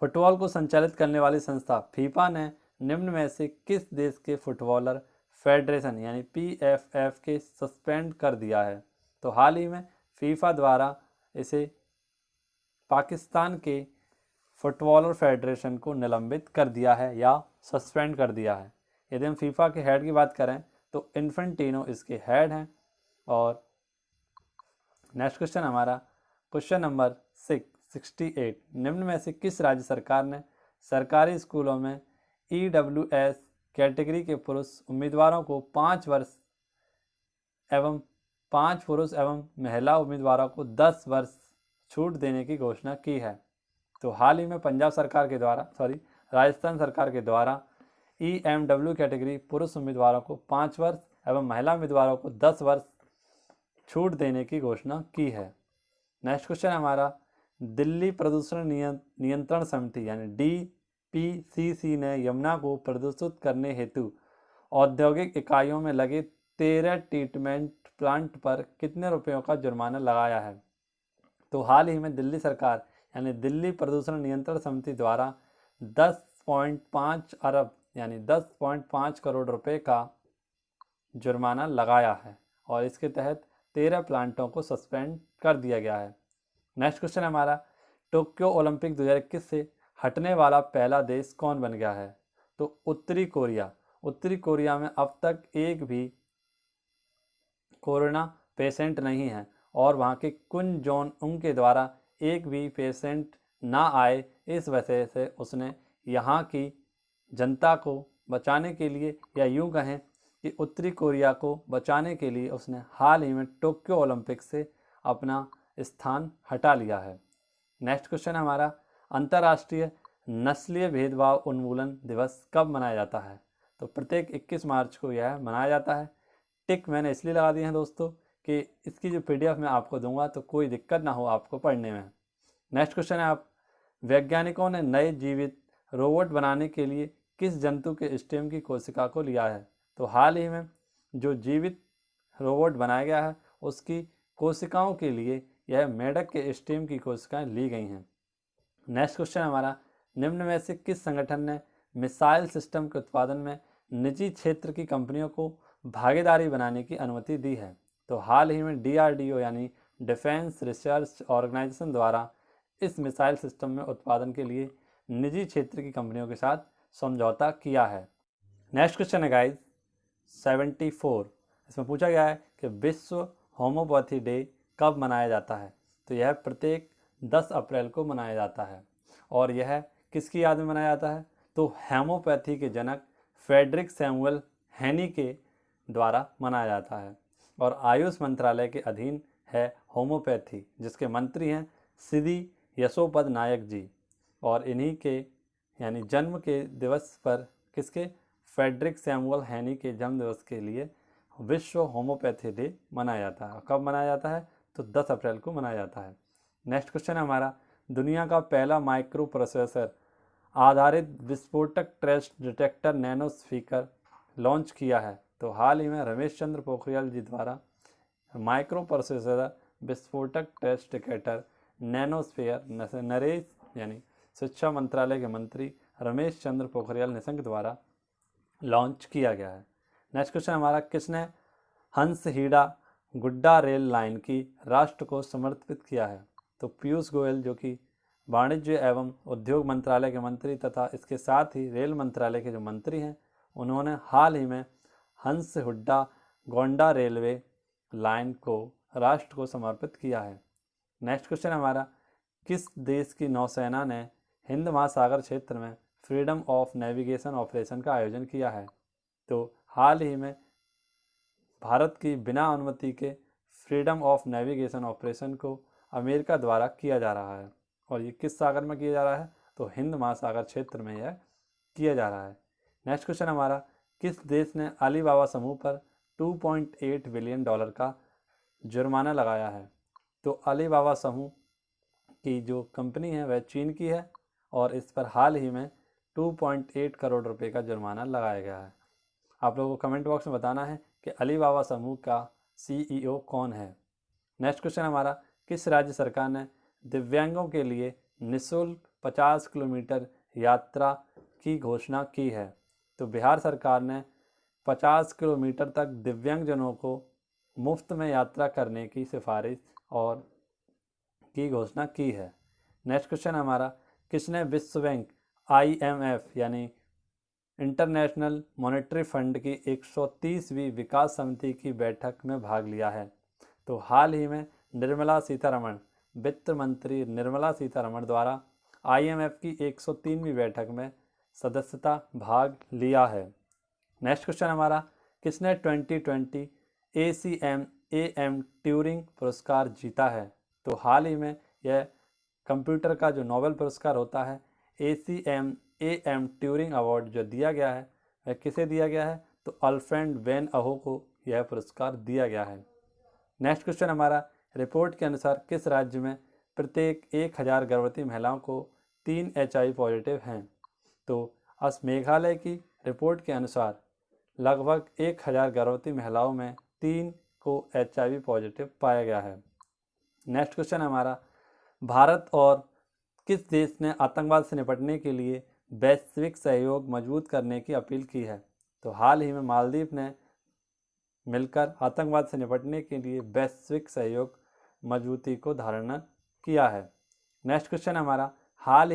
S1: फुटबॉल को संचालित करने वाली संस्था फीफा ने निम्न में से किस देश के फुटबॉलर फेडरेशन यानी PFF के सस्पेंड कर दिया है? तो हाल ही में फीफा द्वारा इसे पाकिस्तान के फुटबॉलर फेडरेशन को निलंबित कर दिया है या सस्पेंड कर दिया है? यदि हम फीफा के हेड की बात करें तो इन्फेंटिनो इसके हेड हैं। और नेक्स्ट क्वेश्चन हमारा क्वेश्चन नंबर 68, निम्न में से किस राज्य सरकार ने सरकारी स्कूलों में EWS कैटेगरी के पुरुष उम्मीदवारों को 5 वर्ष एवं 5 पुरुष एवं महिला उम्मीदवारों को 10 वर्ष छूट देने की घोषणा की है? तो हाल ही में पंजाब सरकार के द्वारा राजस्थान सरकार के द्वारा EMW कैटेगरी पुरुष उम्मीदवारों को 5 वर्ष एवं महिला उम्मीदवारों को 10 वर्ष छूट देने की घोषणा की है। नेक्स्ट क्वेश्चन हमारा, दिल्ली प्रदूषण नियंत्रण समिति यानी DPCC ने यमुना को प्रदूषित करने हेतु औद्योगिक इकाइयों में लगे 13 ट्रीटमेंट प्लांट पर कितने रुपयों का जुर्माना लगाया है? तो हाल ही में दिल्ली सरकार यानी दिल्ली प्रदूषण नियंत्रण समिति द्वारा 10.5 अरब यानी 10.5 करोड़ रुपए का जुर्माना लगाया है और इसके तहत 13 प्लांटों को सस्पेंड कर दिया गया है। नेक्स्ट क्वेश्चन हमारा, टोक्यो ओलंपिक 2021 से हटने वाला पहला देश कौन बन गया है? तो उत्तरी कोरिया। उत्तरी कोरिया में अब तक एक भी कोरोना पेशेंट नहीं है और वहाँ के कुन जोन उन के द्वारा एक भी पेशेंट ना आए, इस वजह से उसने यहाँ की जनता को बचाने के लिए या यूँ कहें कि उत्तरी कोरिया को बचाने के लिए उसने हाल ही में टोक्यो ओलंपिक से अपना स्थान हटा लिया है। नेक्स्ट क्वेश्चन हमारा, अंतर्राष्ट्रीय नस्लीय भेदभाव उन्मूलन दिवस कब मनाया जाता है? तो प्रत्येक 21 मार्च को यह मनाया जाता है। टिक मैंने इसलिए लगा दिए हैं दोस्तों कि इसकी जो PDF मैं आपको दूंगा तो कोई दिक्कत ना हो आपको पढ़ने में। नेक्स्ट क्वेश्चन है, आप वैज्ञानिकों ने नए जीवित रोबोट बनाने के लिए किस जंतु के स्टेम की कोशिका को लिया है? तो हाल ही में जो जीवित रोबोट बनाया गया है उसकी कोशिकाओं के लिए यह मेढक के स्टेम की कोशिकाएं ली गई हैं। नेक्स्ट क्वेश्चन हमारा, निम्न में से किस संगठन ने मिसाइल सिस्टम के उत्पादन में निजी क्षेत्र की कंपनियों को भागीदारी बनाने की अनुमति दी है? तो हाल ही में DRDO यानी डिफेंस रिसर्च ऑर्गेनाइजेशन द्वारा इस मिसाइल सिस्टम में उत्पादन के लिए निजी क्षेत्र की कंपनियों के साथ समझौता किया है। नेक्स्ट क्वेश्चन है गाइज 74, इसमें पूछा गया है कि विश्व होम्योपैथी डे कब मनाया जाता है? तो यह प्रत्येक 10 अप्रैल को मनाया जाता है और यह किसकी याद में मनाया जाता है? तो होम्योपैथी के जनक फ्रेडरिक सैमुअल हैनी के द्वारा मनाया जाता है और आयुष मंत्रालय के अधीन है होम्योपैथी, जिसके मंत्री हैं श्री यशोपद नायक जी। और इन्हीं के यानी जन्म के दिवस पर किसके, फ्रेडरिक सैमुअल हैनी के जन्म दिवस के लिए विश्व होम्योपैथी डे मनाया जाता है। कब मनाया जाता है? तो 10 अप्रैल को मनाया जाता है। नेक्स्ट क्वेश्चन है हमारा, दुनिया का पहला माइक्रो प्रोसेसर आधारित विस्फोटक trace detector nano speaker launch किया है? तो हाल ही में रमेश चंद्र पोखरियाल जी द्वारा माइक्रो प्रोसेसर विस्फोटक टेस्ट डिटेक्टर नैनोस्फीयर नरेश यानी शिक्षा मंत्रालय के मंत्री रमेश चंद्र पोखरियाल निशंक द्वारा लॉन्च किया गया है। नेक्स्ट क्वेश्चन हमारा, किसने हंसहीड़ा गुड्डा रेल लाइन की राष्ट्र को समर्पित किया है? तो पीयूष गोयल जो कि वाणिज्य एवं उद्योग मंत्रालय के मंत्री तथा इसके साथ ही रेल मंत्रालय के जो मंत्री हैं, उन्होंने हाल ही में हंसहुड्डा गोंडा रेलवे लाइन को राष्ट्र को समर्पित किया है। नेक्स्ट क्वेश्चन हमारा, किस देश की नौसेना ने हिंद महासागर क्षेत्र में फ्रीडम ऑफ नेविगेशन ऑपरेशन का आयोजन किया है? तो हाल ही में भारत की बिना अनुमति के फ्रीडम ऑफ नेविगेशन ऑपरेशन को अमेरिका द्वारा किया जा रहा है और ये किस सागर में किया जा रहा है? तो हिंद महासागर क्षेत्र में यह किया जा रहा है। नेक्स्ट क्वेश्चन हमारा, किस देश ने अलीबाबा समूह पर $2.8 बिलियन का जुर्माना लगाया है? तो अलीबाबा समूह की जो कंपनी है वह चीन की है और इस पर हाल ही में 2.8 करोड़ रुपए का जुर्माना लगाया गया है। आप लोगों को कमेंट बॉक्स में बताना है कि अलीबाबा समूह का CEO कौन है। नेक्स्ट क्वेश्चन हमारा, किस राज्य सरकार ने दिव्यांगों के लिए निःशुल्क 50 किलोमीटर यात्रा की घोषणा की है? तो बिहार सरकार ने 50 किलोमीटर तक दिव्यांगजनों को मुफ्त में यात्रा करने की सिफारिश और की घोषणा की है। नेक्स्ट क्वेश्चन हमारा, किसने विश्व बैंक IMF यानी इंटरनेशनल मॉनेटरी फंड की 130वीं विकास समिति की बैठक में भाग लिया है? तो हाल ही में निर्मला सीतारमण, वित्त मंत्री निर्मला सीतारमण द्वारा IMF की 103वीं बैठक में सदस्यता भाग लिया है। नेक्स्ट क्वेश्चन हमारा, किसने 2020 ACM ट्यूरिंग पुरस्कार जीता है? तो हाल ही में यह कंप्यूटर का जो नोबेल पुरस्कार होता है ACM ट्यूरिंग अवार्ड जो दिया गया है वह किसे दिया गया है? तो अल्फ्रेड वेन अहो को यह पुरस्कार दिया गया है। नेक्स्ट क्वेश्चन हमारा, रिपोर्ट के अनुसार किस राज्य में प्रत्येक 1000 गर्भवती महिलाओं को 3 HIV पॉजिटिव हैं? तो मेघालय की रिपोर्ट के अनुसार लगभग 1000 गर्भवती महिलाओं में 3 को HIV पॉजिटिव पाया गया है। नेक्स्ट क्वेश्चन हमारा, भारत और किस देश ने आतंकवाद से निपटने के लिए वैश्विक सहयोग मजबूत करने की अपील की है? तो हाल ही में मालदीव ने मिलकर आतंकवाद से निपटने के लिए वैश्विक सहयोग मजबूती को धारणा किया है। नेक्स्ट क्वेश्चन हमारा, हाल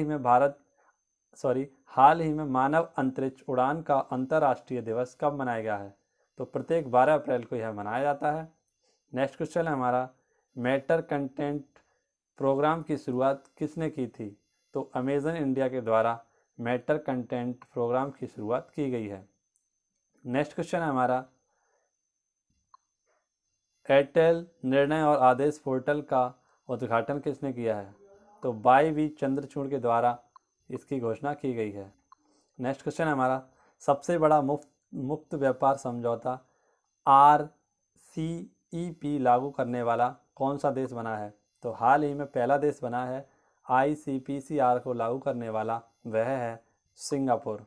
S1: ही में मानव अंतरिक्ष उड़ान का अंतर्राष्ट्रीय दिवस कब मनाया गया है? तो प्रत्येक 12 अप्रैल को यह मनाया जाता है। नेक्स्ट क्वेश्चन है हमारा, मैटर कंटेंट प्रोग्राम की शुरुआत किसने की थी? तो अमेजन इंडिया के द्वारा मैटर कंटेंट प्रोग्राम की शुरुआत की गई है। नेक्स्ट क्वेश्चन है हमारा, एयरटेल निर्णय और आदेश पोर्टल का उद्घाटन किसने किया है? तो वाई.वी. चंद्रचूड़ के द्वारा इसकी घोषणा की गई है। नेक्स्ट क्वेश्चन है हमारा, सबसे बड़ा मुक्त व्यापार समझौता RCEP लागू करने वाला कौन सा देश बना है? तो हाल ही में पहला देश बना है ICPCR को लागू करने वाला, वह है सिंगापुर।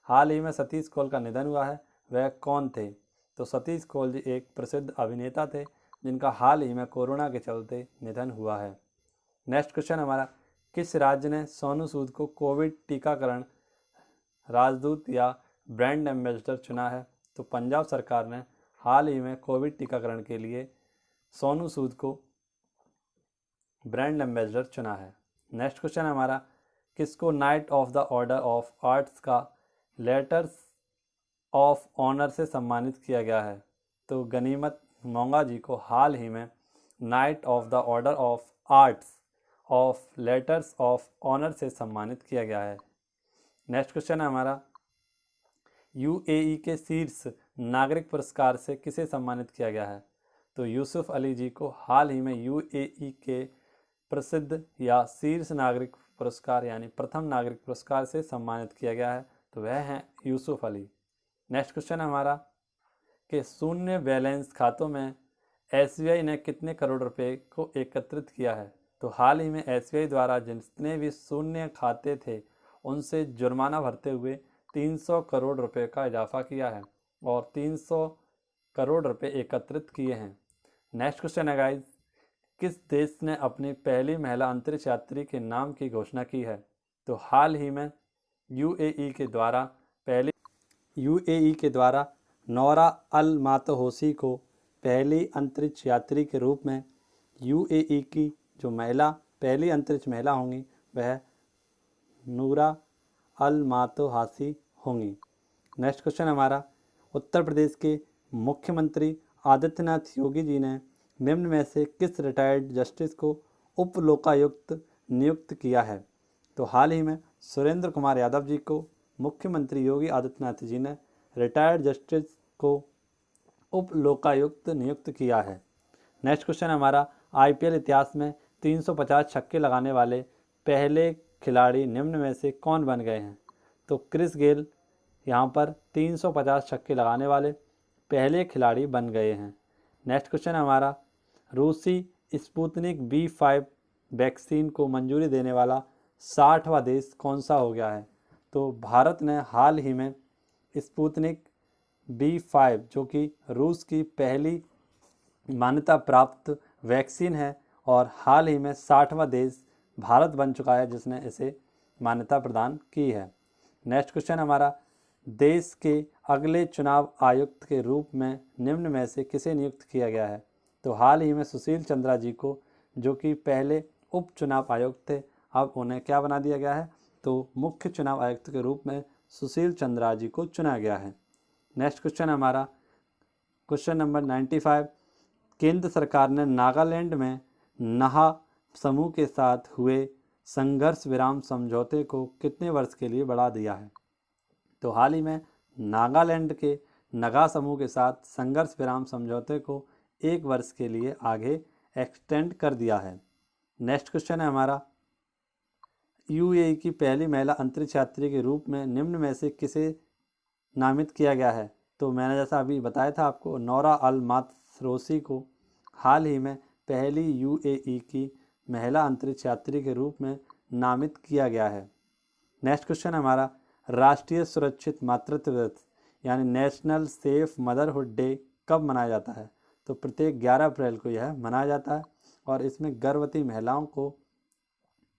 S1: हाल ही में सतीश कौल का निधन हुआ है, वह कौन थे? तो सतीश कौल जी एक प्रसिद्ध अभिनेता थे जिनका हाल ही में कोरोना के चलते निधन हुआ है। नेक्स्ट क्वेश्चन हमारा, किस राज्य ने सोनू सूद को कोविड टीकाकरण राजदूत या ब्रांड एम्बेसडर चुना है? तो पंजाब सरकार ने हाल ही में कोविड टीकाकरण के लिए सोनू सूद को ब्रांड एम्बेसडर चुना है। नेक्स्ट क्वेश्चन हमारा, किसको night of the order of arts का लेटर्स ऑफ ऑनर से सम्मानित किया गया है? तो गनीमत मोंगा जी को हाल ही में knight of the order of arts of letters of honour से सम्मानित किया गया है। नेक्स्ट क्वेश्चन है हमारा, UAE के शीर्ष नागरिक पुरस्कार से किसे सम्मानित किया गया है? तो यूसुफ अली जी को हाल ही में UAE के प्रसिद्ध या शीर्ष नागरिक पुरस्कार यानी प्रथम नागरिक पुरस्कार से सम्मानित किया गया है, तो वह हैं यूसुफ अली। नेक्स्ट क्वेश्चन हमारा, कि शून्य बैलेंस खातों में SBI ने कितने करोड़ रुपए को एकत्रित किया है? तो हाल ही में SBI द्वारा जितने भी शून्य खाते थे उनसे जुर्माना भरते हुए 300 करोड़ रुपए का इजाफा किया है और 300 करोड़ रुपए एकत्रित किए हैं। नेक्स्ट क्वेश्चन है गाइज, किस देश ने अपनी पहली महिला अंतरिक्ष यात्री के नाम की घोषणा की है? तो हाल ही में UAE के द्वारा नौरा अल मातहोसी को पहली अंतरिक्ष यात्री के रूप में UAE की जो पहली अंतरिक्ष महिला होंगी वह नूरा अल मातोहासी होंगी। नेक्स्ट क्वेश्चन हमारा, उत्तर प्रदेश के मुख्यमंत्री आदित्यनाथ योगी जी ने निम्न में से किस रिटायर्ड जस्टिस को उप लोकायुक्त नियुक्त किया है? तो हाल ही में सुरेंद्र कुमार यादव जी को मुख्यमंत्री योगी आदित्यनाथ जी ने रिटायर्ड जस्टिस को उप लोकायुक्त नियुक्त किया है। नेक्स्ट क्वेश्चन हमारा, IPL इतिहास में 350 छक्के लगाने वाले पहले खिलाड़ी निम्न में से कौन बन गए हैं? तो क्रिस गेल यहाँ पर 350 छक्के लगाने वाले पहले खिलाड़ी बन गए हैं। नेक्स्ट क्वेश्चन हमारा, रूसी स्पुतनिक V5 वैक्सीन को मंजूरी देने वाला 60वां देश कौन सा हो गया है? तो भारत ने हाल ही में स्पुतनिक V5 जो कि रूस की पहली मान्यता प्राप्त वैक्सीन है और हाल ही में 60वां देश भारत बन चुका है जिसने इसे मान्यता प्रदान की है। नेक्स्ट क्वेश्चन हमारा, देश के अगले चुनाव आयुक्त के रूप में निम्न में से किसे नियुक्त किया गया है? तो हाल ही में सुशील चंद्रा जी को, जो कि पहले उप चुनाव आयुक्त थे, अब उन्हें क्या बना दिया गया है, तो मुख्य चुनाव आयुक्त के रूप में सुशील चंद्रा जी को चुना गया है। नेक्स्ट क्वेश्चन हमारा क्वेश्चन नंबर 95। केंद्र सरकार ने नागालैंड में नाहा समूह के साथ हुए संघर्ष विराम समझौते को कितने वर्ष के लिए बढ़ा दिया है? तो हाल ही में नागालैंड के नगा समूह के साथ संघर्ष विराम समझौते को 1 वर्ष के लिए आगे एक्सटेंड कर दिया है। नेक्स्ट क्वेश्चन है हमारा, यूएई की पहली महिला अंतरिक्ष यात्री के रूप में निम्न में से किसे नामित किया गया है? तो मैंने जैसा अभी बताया था आपको, नौरा अल मातरोसी को हाल ही में पहली यूएई की महिला अंतरिक्ष यात्री के रूप में नामित किया गया है। नेक्स्ट क्वेश्चन हमारा, राष्ट्रीय सुरक्षित मातृत्व दिवस यानी नेशनल सेफ मदरहुड डे कब मनाया जाता है? तो प्रत्येक 11 अप्रैल को यह मनाया जाता है और इसमें गर्भवती महिलाओं को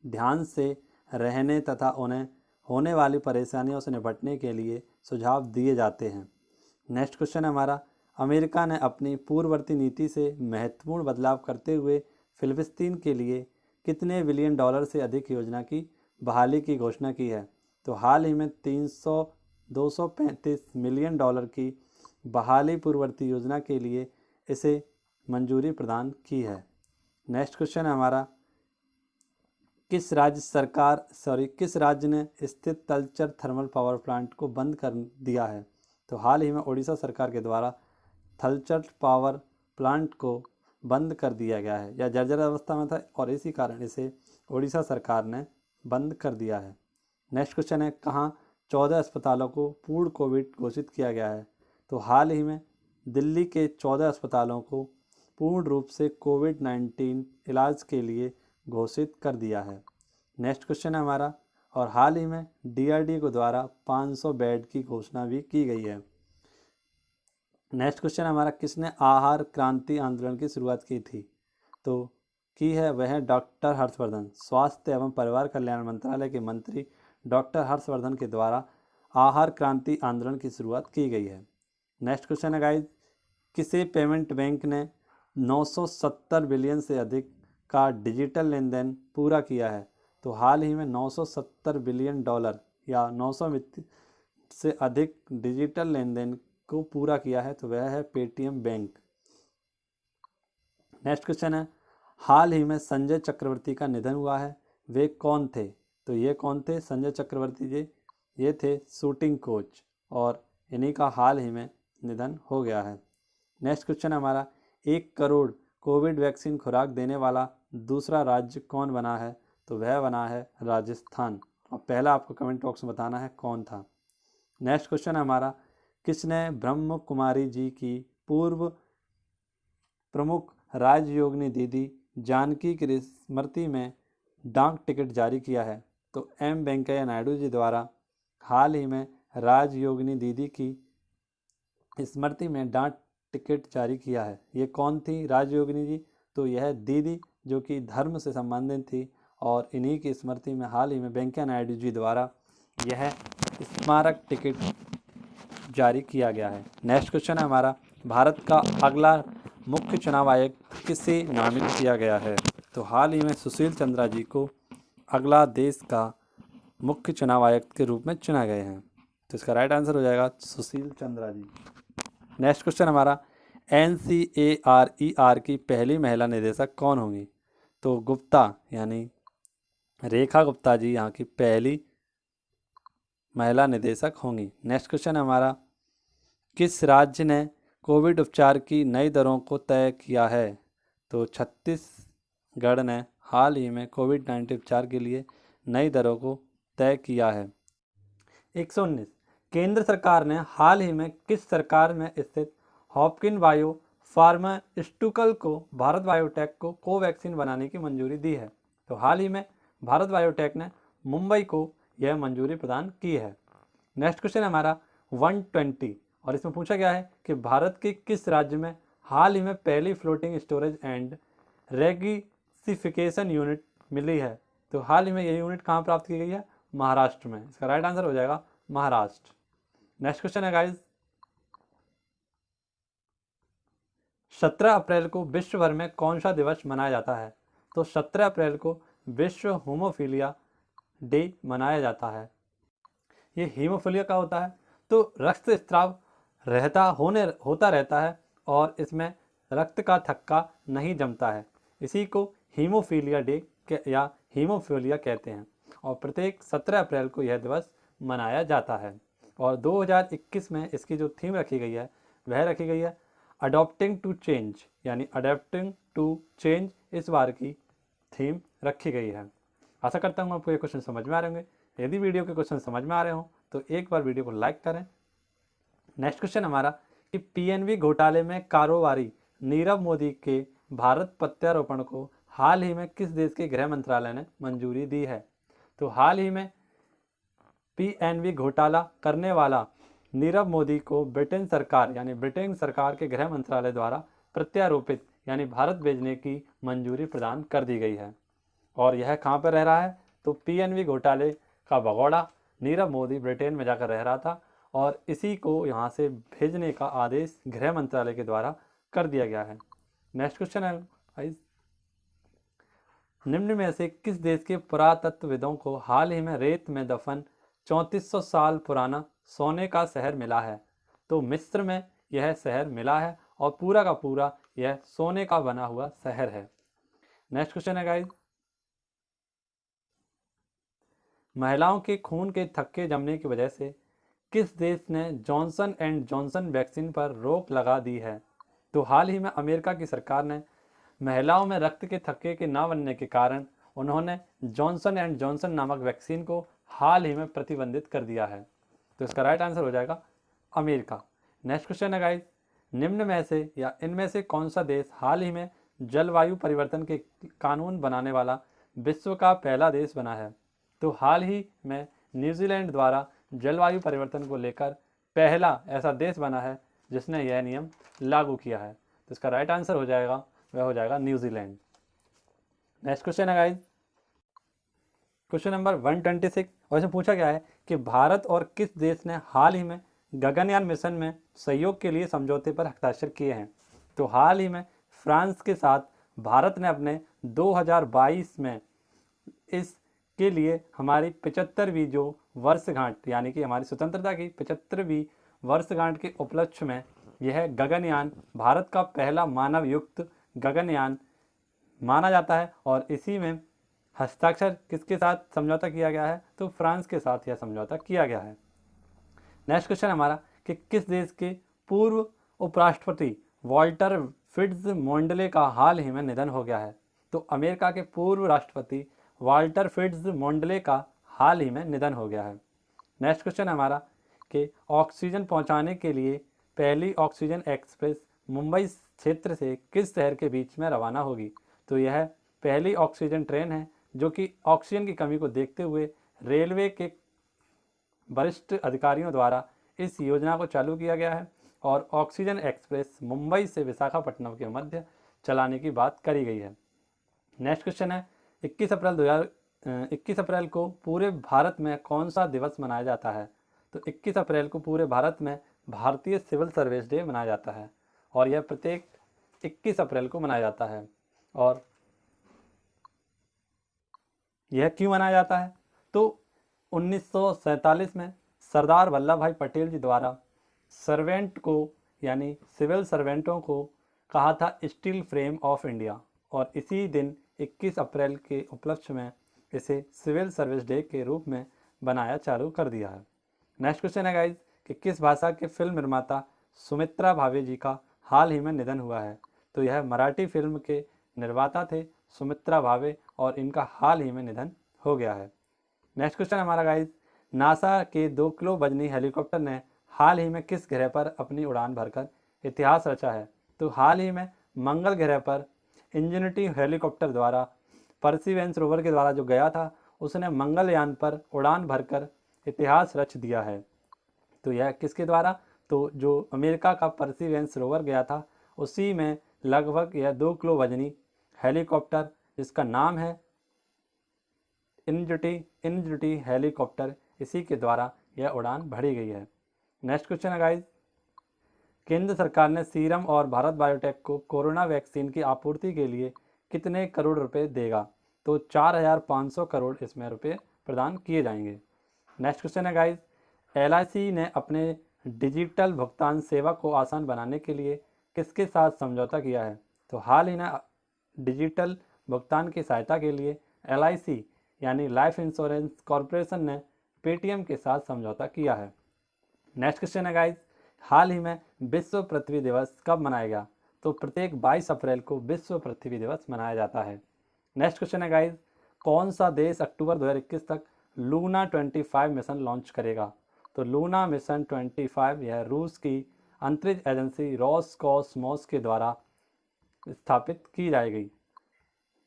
S1: ध्यान से रहने तथा उन्हें होने वाली परेशानियों से निपटने के लिए सुझाव दिए जाते हैं। नेक्स्ट क्वेश्चन हमारा, अमेरिका ने अपनी पूर्ववर्ती नीति से महत्वपूर्ण बदलाव करते हुए फिलिस्तीन के लिए कितने बिलियन डॉलर से अधिक योजना की बहाली की घोषणा की है? तो हाल ही में 235 मिलियन डॉलर की बहाली पूर्ववर्ती योजना के लिए इसे मंजूरी प्रदान की है। नेक्स्ट क्वेश्चन है हमारा, किस राज्य ने स्थित तलचर थर्मल पावर प्लांट को बंद कर दिया है? तो हाल ही में उड़ीसा सरकार के द्वारा थलचर पावर प्लांट को बंद कर दिया गया है। यह जर्जर अवस्था में था और इसी कारण इसे उड़ीसा सरकार ने बंद कर दिया है। नेक्स्ट क्वेश्चन है, कहाँ 14 अस्पतालों को पूर्ण कोविड घोषित किया गया है? तो हाल ही में दिल्ली के 14 अस्पतालों को पूर्ण रूप से कोविड-19 इलाज के लिए घोषित कर दिया है। नेक्स्ट क्वेश्चन है हमारा, और हाल ही में डीआरडीओ द्वारा 500 बेड की घोषणा भी की गई है। नेक्स्ट क्वेश्चन हमारा, किसने आहार क्रांति आंदोलन की शुरुआत की थी? तो की है वह है डॉक्टर हर्षवर्धन। स्वास्थ्य एवं परिवार कल्याण मंत्रालय के मंत्री डॉक्टर हर्षवर्धन के द्वारा आहार क्रांति आंदोलन की शुरुआत की गई है। नेक्स्ट क्वेश्चन है गाइस, किसे पेमेंट बैंक ने 970 बिलियन से अधिक का डिजिटल लेन देन पूरा किया है? तो हाल ही में 970 बिलियन डॉलर या 900 से अधिक डिजिटल लेन देन को पूरा किया है, तो वह है पेटीएम बैंक। नेक्स्ट क्वेश्चन है, हाल ही में संजय चक्रवर्ती का निधन हुआ है, वे कौन थे? तो ये कौन थे? संजय चक्रवर्ती जी ये थे शूटिंग कोच और इन्हीं का हाल ही में निधन हो गया है। नेक्स्ट क्वेश्चन हमारा, 1 करोड़ कोविड वैक्सीन खुराक देने वाला दूसरा राज्य कौन बना है? तो वह बना है राजस्थान, और पहला आपको कमेंट बॉक्स में बताना है कौन था। नेक्स्ट क्वेश्चन हमारा, किसने ब्रह्म कुमारी जी की पूर्व प्रमुख राजयोगिनी दीदी जानकी की स्मृति में डाक टिकट जारी किया है? तो एम वेंकैया नायडू जी द्वारा हाल ही में राजयोगिनी दीदी की स्मृति में डाक टिकट जारी किया है। ये कौन थी राजयोगिनी जी? तो यह दीदी जो कि धर्म से संबंधित थी, और इन्हीं की स्मृति में हाल ही में वेंकैया नायडू जी द्वारा यह स्मारक टिकट जारी किया गया है। नेक्स्ट क्वेश्चन है हमारा, भारत का अगला मुख्य चुनाव आयुक्त किसे नामित किया गया है? तो हाल ही में सुशील चंद्रा जी को अगला देश का मुख्य चुनाव आयुक्त के रूप में चुना गए हैं, तो इसका राइट आंसर हो जाएगा सुशील चंद्रा जी। नेक्स्ट क्वेश्चन हमारा, NCARER की पहली महिला निदेशक कौन होंगी? तो गुप्ता यानी रेखा गुप्ता जी यहाँ की पहली महिला निदेशक होंगी। नेक्स्ट क्वेश्चन हमारा, किस राज्य ने कोविड उपचार की नई दरों को तय किया है? तो छत्तीसगढ़ ने हाल ही में कोविड-19 उपचार के लिए नई दरों को तय किया है। 119, केंद्र सरकार ने हाल ही में किस सरकार में स्थित हॉपकिन बायो फार्मास्यूटिकल को भारत बायोटेक को कोवैक्सीन बनाने की मंजूरी दी है? तो हाल ही में भारत बायोटेक ने मुंबई को यह मंजूरी प्रदान की है। नेक्स्ट क्वेश्चन हमारा 120, और इसमें पूछा गया है कि भारत के किस राज्य में हाल ही में पहली फ्लोटिंग स्टोरेज एंड रेगिसिफिकेशन यूनिट मिली है? तो हाल ही में यह यूनिट कहाँ प्राप्त की गई है? महाराष्ट्र में। इसका राइट आंसर हो जाएगा महाराष्ट्र। नेक्स्ट क्वेश्चन है गाइज, 17 अप्रैल को विश्व भर में कौन सा दिवस मनाया जाता है? तो 17 अप्रैल को विश्व हीमोफीलिया डे मनाया जाता है। ये हीमोफीलिया का होता है तो रक्तस्राव होता रहता है और इसमें रक्त का थक्का नहीं जमता है। इसी को हीमोफीलिया डे या हीमोफीलिया कहते हैं और प्रत्येक 17 अप्रैल को यह दिवस मनाया जाता है। और 2021 में इसकी जो थीम रखी गई है वह रखी गई है अडॉप्टिंग टू चेंज, यानी अडॉप्टिंग टू चेंज इस बार की थीम रखी गई है। आशा करता हूँ आपको ये क्वेश्चन समझ में आ रहे होंगे। यदि वीडियो के क्वेश्चन समझ में आ रहे हो तो एक बार वीडियो को लाइक करें। नेक्स्ट क्वेश्चन हमारा कि पीएनबी घोटाले में कारोबारी नीरव मोदी के भारत प्रत्यारोपण को हाल ही में किस देश के गृह मंत्रालय ने मंजूरी दी है? तो हाल ही में पीएनबी घोटाला करने वाला नीरव मोदी को ब्रिटेन सरकार के गृह मंत्रालय द्वारा प्रत्यारोपित यानी भारत भेजने की मंजूरी प्रदान कर दी गई है। और यह कहाँ पर रह रहा है? तो पीएनबी घोटाले का भगोड़ा नीरव मोदी ब्रिटेन में जाकर रह रहा था और इसी को यहाँ से भेजने का आदेश गृह मंत्रालय के द्वारा कर दिया गया है। नेक्स्ट क्वेश्चन है, निम्न में से किस देश के पुरातत्वविदों को हाल ही में रेत में दफन 3400 साल पुराना सोने का शहर मिला है? तो मिस्र में यह शहर मिला है और पूरा का पूरा यह सोने का बना हुआ शहर है। नेक्स्ट क्वेश्चन है गाइस, महिलाओं के खून के थक्के जमने की वजह से किस देश ने जॉनसन एंड जॉनसन वैक्सीन पर रोक लगा दी है? तो हाल ही में अमेरिका की सरकार ने महिलाओं में रक्त के थक्के के ना बनने के कारण उन्होंने जॉनसन एंड जॉनसन नामक वैक्सीन को हाल ही में प्रतिबंधित कर दिया है। तो इसका राइट आंसर हो जाएगा अमेरिका। नेक्स्ट क्वेश्चन है गाइस, निम्न में से या इनमें से कौन सा देश हाल ही में जलवायु परिवर्तन के कानून बनाने वाला विश्व का पहला देश बना है? तो हाल ही में न्यूजीलैंड द्वारा जलवायु परिवर्तन को लेकर पहला ऐसा देश बना है जिसने यह नियम लागू किया है। तो इसका राइट आंसर हो जाएगा वह हो जाएगा न्यूजीलैंड। नेक्स्ट क्वेश्चन है गाइस, क्वेश्चन नंबर 126 और इसमें पूछा गया है कि भारत और किस देश ने हाल ही में गगनयान मिशन में सहयोग के लिए समझौते पर हस्ताक्षर किए हैं? तो हाल ही में फ्रांस के साथ भारत ने अपने 2022 में इसके लिए हमारी 75वीं जो वर्षगांठ यानी कि हमारी स्वतंत्रता की 75वीं वर्षगांठ के उपलक्ष्य में यह गगनयान भारत का पहला मानव युक्त गगनयान माना जाता है और इसी में हस्ताक्षर किसके साथ समझौता किया गया है? तो फ्रांस के साथ यह समझौता किया गया है। नेक्स्ट क्वेश्चन हमारा कि किस देश के पूर्व उपराष्ट्रपति वॉल्टर फिट्जमोंडले का हाल ही में निधन हो गया है? तो अमेरिका के पूर्व राष्ट्रपति वॉल्टर फिट्जमोंडले का हाल ही में निधन हो गया है। नेक्स्ट क्वेश्चन हमारा कि ऑक्सीजन पहुंचाने के लिए पहली ऑक्सीजन एक्सप्रेस मुंबई क्षेत्र से किस शहर के बीच में रवाना होगी? तो यह पहली ऑक्सीजन ट्रेन है जो कि ऑक्सीजन की कमी को देखते हुए रेलवे के वरिष्ठ अधिकारियों द्वारा इस योजना को चालू किया गया है और ऑक्सीजन एक्सप्रेस मुंबई से विशाखापट्टनम के मध्य चलाने की बात करी गई है। नेक्स्ट क्वेश्चन है 21 अप्रैल को पूरे भारत में कौन सा दिवस मनाया जाता है? तो 21 अप्रैल को पूरे भारत में भारतीय सिविल सर्विस डे मनाया जाता है और यह प्रत्येक 21 अप्रैल को मनाया जाता है। और यह क्यों मनाया जाता है? तो 1947 में सरदार वल्लभ भाई पटेल जी द्वारा सर्वेंट को यानी सिविल सर्वेंटों को कहा था स्टील फ्रेम ऑफ इंडिया और इसी दिन 21 अप्रैल के उपलक्ष्य में इसे सिविल सर्विस डे के रूप में बनाया चालू कर दिया है। नेक्स्ट क्वेश्चन है गाइज कि किस भाषा के फिल्म निर्माता सुमित्रा भावे जी का हाल ही में निधन हुआ है? तो यह मराठी फिल्म के निर्माता थे सुमित्रा भावे और इनका हाल ही में निधन हो गया है। नेक्स्ट क्वेश्चन हमारा गाइज, नासा के 2 किलो वजनी हेलीकॉप्टर ने हाल ही में किस ग्रह पर अपनी उड़ान भरकर इतिहास रचा है? तो हाल ही में मंगल ग्रह पर इंजेनिटी हेलीकॉप्टर द्वारा परसिवेंस रोवर के द्वारा जो गया था उसने मंगलयान पर उड़ान भरकर इतिहास रच दिया है। तो यह किसके द्वारा? तो जो अमेरिका का परसिवेंस रोवर गया था उसी में लगभग यह 2 किलो वजनी हेलीकॉप्टर जिसका नाम है इंजेनिटी हेलीकॉप्टर, इसी के द्वारा यह उड़ान भरी गई है। नेक्स्ट क्वेश्चन है गाइज, केंद्र सरकार ने सीरम और भारत बायोटेक को कोरोना वैक्सीन की आपूर्ति के लिए कितने करोड़ रुपए देगा? तो 4,500 करोड़ इसमें रुपये प्रदान किए जाएंगे। नेक्स्ट क्वेश्चन है गाइज, LIC ने अपने डिजिटल भुगतान सेवा को आसान बनाने के लिए किसके साथ समझौता किया है? तो हाल ही में डिजिटल भुगतान की सहायता के लिए LIC यानी लाइफ इंश्योरेंस कॉरपोरेशन ने पेटीएम के साथ समझौता किया है। नेक्स्ट क्वेश्चन है गाइज, हाल ही में विश्व पृथ्वी दिवस कब मनाया गया? तो प्रत्येक 22 अप्रैल को विश्व पृथ्वी दिवस मनाया जाता है। नेक्स्ट क्वेश्चन है गाइज, कौन सा देश अक्टूबर 2021 तक लूना 25 मिशन लॉन्च करेगा? तो लूना मिशन 25 यह रूस की अंतरिक्ष एजेंसी रोसकॉसमोस के द्वारा स्थापित की जाएगी।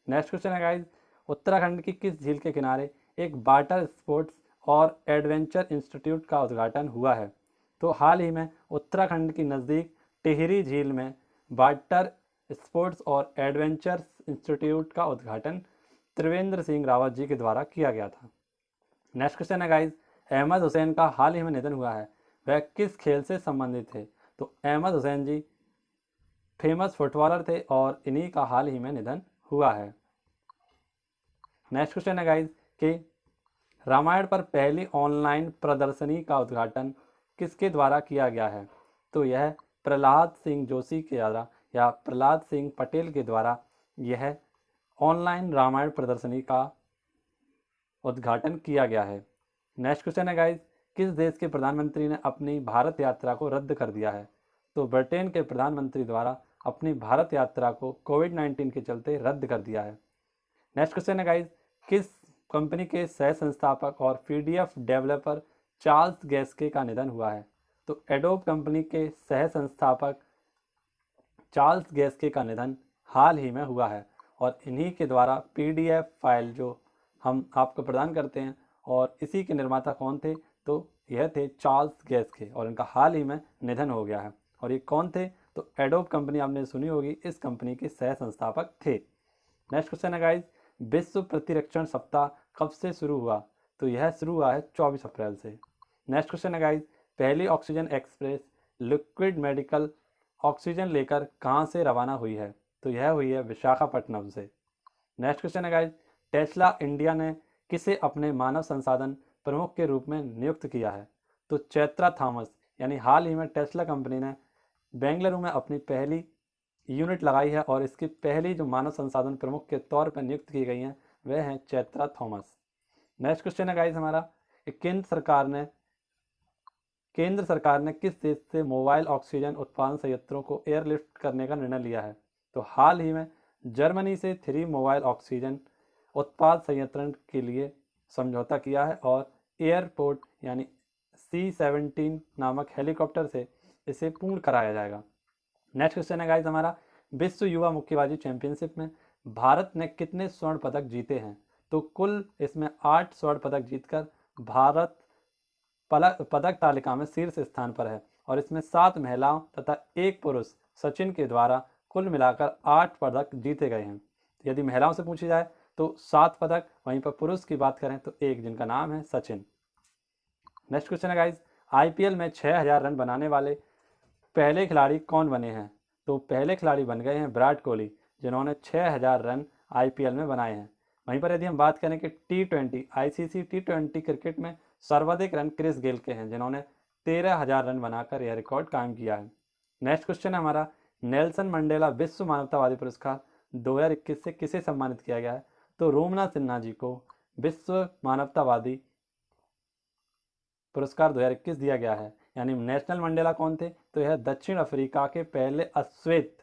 S1: नेक्स्ट क्वेश्चन है गाइज, उत्तराखंड की किस झील के किनारे एक वाटर स्पोर्ट्स और एडवेंचर इंस्टीट्यूट का उद्घाटन हुआ है? तो हाल ही में उत्तराखंड की नज़दीक टिहरी झील में वाटर स्पोर्ट्स और एडवेंचर इंस्टीट्यूट का उद्घाटन त्रिवेंद्र सिंह रावत जी के द्वारा किया गया था। नेक्स्ट क्वेश्चन है गाइज, अहमद हुसैन का हाल ही में निधन हुआ है, वह किस खेल से संबंधित थे? तो अहमद हुसैन जी फेमस फुटबॉलर थे और इन्हीं का हाल ही में निधन हुआ है। नेक्स्ट क्वेश्चन है गाइज कि रामायण पर पहली ऑनलाइन प्रदर्शनी का उद्घाटन किसके द्वारा किया गया है? तो यह प्रहलाद सिंह जोशी के द्वारा या प्रहलाद सिंह पटेल के द्वारा यह ऑनलाइन रामायण प्रदर्शनी का उद्घाटन किया गया है। नेक्स्ट क्वेश्चन है गाइज, किस देश के प्रधानमंत्री ने अपनी भारत यात्रा को रद्द कर दिया है? तो ब्रिटेन के प्रधानमंत्री द्वारा अपनी भारत यात्रा को कोविड-19 के चलते रद्द कर दिया है। नेक्स्ट क्वेश्चन है गाइज, किस कंपनी के सह संस्थापक और PDF डेवलपर चार्ल्स गैस्के का निधन हुआ है? तो एडोब कंपनी के सह संस्थापक चार्ल्स गैस्के का निधन हाल ही में हुआ है और इन्हीं के द्वारा PDF फाइल जो हम आपको प्रदान करते हैं और इसी के निर्माता कौन थे? तो यह थे चार्ल्स गैस्के और इनका हाल ही में निधन हो गया है। और ये कौन थे? तो एडोब कंपनी आपने सुनी होगी, इस कंपनी के सह संस्थापक थे। नेक्स्ट क्वेश्चन है गाइज, विश्व प्रतिरक्षण सप्ताह कब से शुरू हुआ? तो यह शुरू हुआ है 24 अप्रैल से। नेक्स्ट क्वेश्चन है गाइज, पहली oxygen express liquid medical oxygen लेकर कहाँ से रवाना हुई है? तो यह हुई है विशाखापट्टनम से। नेक्स्ट क्वेश्चन है गाइज, टेस्ला इंडिया ने किसे अपने मानव संसाधन प्रमुख के रूप में नियुक्त किया है? तो चैत्रा थॉमस, यानी हाल ही में टेस्ला कंपनी ने बेंगलुरु में अपनी पहली यूनिट लगाई है और इसकी पहली जो मानव संसाधन प्रमुख के तौर पर नियुक्त की गई हैं वह हैं चैत्रा थॉमस। नेक्स्ट क्वेश्चन है गाइस हमारा, केंद्र सरकार ने किस देश से मोबाइल ऑक्सीजन उत्पादन संयंत्रों को एयरलिफ्ट करने का निर्णय लिया है? तो हाल ही में जर्मनी से 3 मोबाइल ऑक्सीजन उत्पाद संयंत्रण के लिए समझौता किया है और एयरपोर्ट यानी C-17 नामक हेलीकॉप्टर से इसे पूर्ण कराया जाएगा। नेक्स्ट क्वेश्चन है गाइस हमारा, विश्व युवा मुक्केबाजी चैंपियनशिप में भारत ने कितने स्वर्ण पदक जीते हैं? तो कुल इसमें 8 स्वर्ण पदक जीतकर भारत पदक तालिका में शीर्ष स्थान पर है और इसमें 7 महिलाओं तथा 1 पुरुष सचिन के द्वारा कुल मिलाकर 8 पदक जीते गए हैं। यदि महिलाओं से पूछी जाए तो 7 पदक, वहीं पर पुरुष की बात करें तो 1, जिनका नाम है सचिन। नेक्स्ट क्वेश्चन है गाइज, IPL में 6000 रन बनाने वाले पहले खिलाड़ी कौन बने हैं? तो पहले खिलाड़ी बन गए हैं विराट कोहली, जिन्होंने 6000 रन IPL में बनाए हैं। वहीं पर यदि हम बात करें कि T20 ICC T20 क्रिकेट में सर्वाधिक रन क्रिस गेल के हैं, जिन्होंने 13000 रन बनाकर यह रिकॉर्ड कायम किया है। नेक्स्ट क्वेश्चन है हमारा, नेल्सन मंडेला विश्व मानवतावादी पुरस्कार 2021 से किसे सम्मानित किया गया है? तो रोमना सिन्हा जी को विश्व मानवतावादी पुरस्कार 2021 दिया गया है। यानी नेशनल मंडेला कौन थे? तो यह दक्षिण अफ्रीका के पहले अश्वेत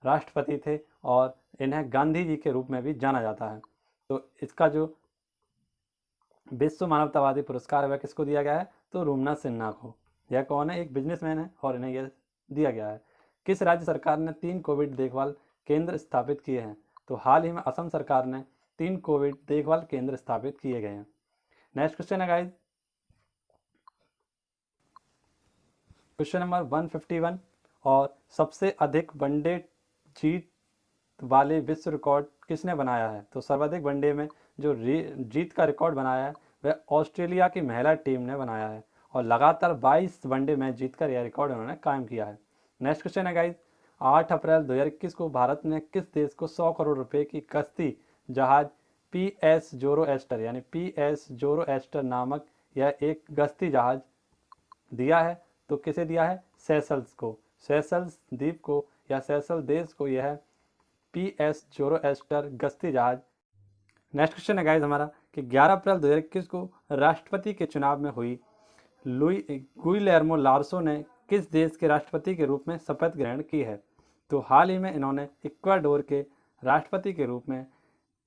S1: राष्ट्रपति थे और इन्हें गांधी जी के रूप में भी जाना जाता है। तो इसका जो विश्व मानवतावादी पुरस्कार है वह किसको दिया गया है? तो रोमना सिन्हा को। यह कौन है? एक बिजनेसमैन है और इन्हें यह दिया गया है। किस राज्य सरकार ने 3 कोविड देखभाल केंद्र स्थापित किए हैं? तो हाल ही में असम सरकार ने 3 कोविड देखभाल केंद्र स्थापित किए गए हैं। नेक्स्ट क्वेश्चन है गाइज, क्वेश्चन नंबर 151, और सबसे अधिक वनडे जीत वाले विश्व रिकॉर्ड किसने बनाया है? तो सर्वाधिक वनडे में जो जीत का रिकॉर्ड बनाया है वह ऑस्ट्रेलिया की महिला टीम ने बनाया है और लगातार 22 वनडे मैच जीतकर यह रिकॉर्ड उन्होंने कायम किया है। नेक्स्ट क्वेश्चन है गाइज, 8 अप्रैल 2021 को भारत ने किस देश को 100 करोड़ रुपए की कश्ती जहाज PS जोरोएस्टर यानी PS जोरोएस्टर नामक यह एक गश्ती जहाज दिया है। तो किसे दिया है? सेशल्स को, सेशल्स द्वीप को या सेशल देश को यह PS जोरोएस्टर गश्ती जहाज। नेक्स्ट क्वेश्चन है गाइस हमारा कि 11 अप्रैल 2021 को राष्ट्रपति के चुनाव में हुई गुइलेर्मो लार्सो ने किस देश के राष्ट्रपति के रूप में शपथ ग्रहण की है? तो हाल ही में इन्होंने इक्वाडोर के राष्ट्रपति के रूप में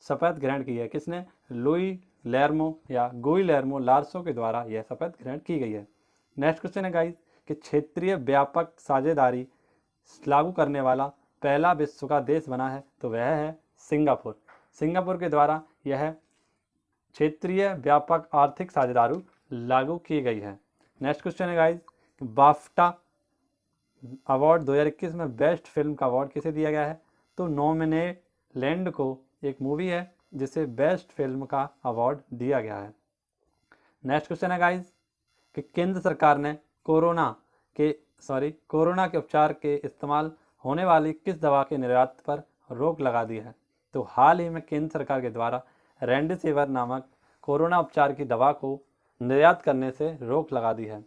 S1: शपथ ग्रहण की है। किसने? लुई लेर्मो या गुइलेर्मो लार्सो के द्वारा यह शपथ ग्रहण की गई है। नेक्स्ट क्वेश्चन है गाइस कि क्षेत्रीय व्यापक साझेदारी लागू करने वाला पहला विश्व का देश बना है। तो वह है सिंगापुर। सिंगापुर के द्वारा यह क्षेत्रीय व्यापक आर्थिक साझेदारी लागू की गई है। नेक्स्ट क्वेश्चन है गाइस बाफ्टा अवार्ड 2021 में बेस्ट फिल्म का अवार्ड किसे दिया गया है? तो नोमैनलैंड को एक मूवी है जिसे बेस्ट फिल्म का अवार्ड दिया गया है। नेक्स्ट क्वेश्चन है गाइस कि केंद्र सरकार ने कोरोना के उपचार के इस्तेमाल होने वाली किस दवा के निर्यात पर रोक लगा दी है? तो हाल ही में केंद्र सरकार के द्वारा रेमडेसिविर नामक कोरोना उपचार की दवा को निर्यात करने से रोक लगा दी है।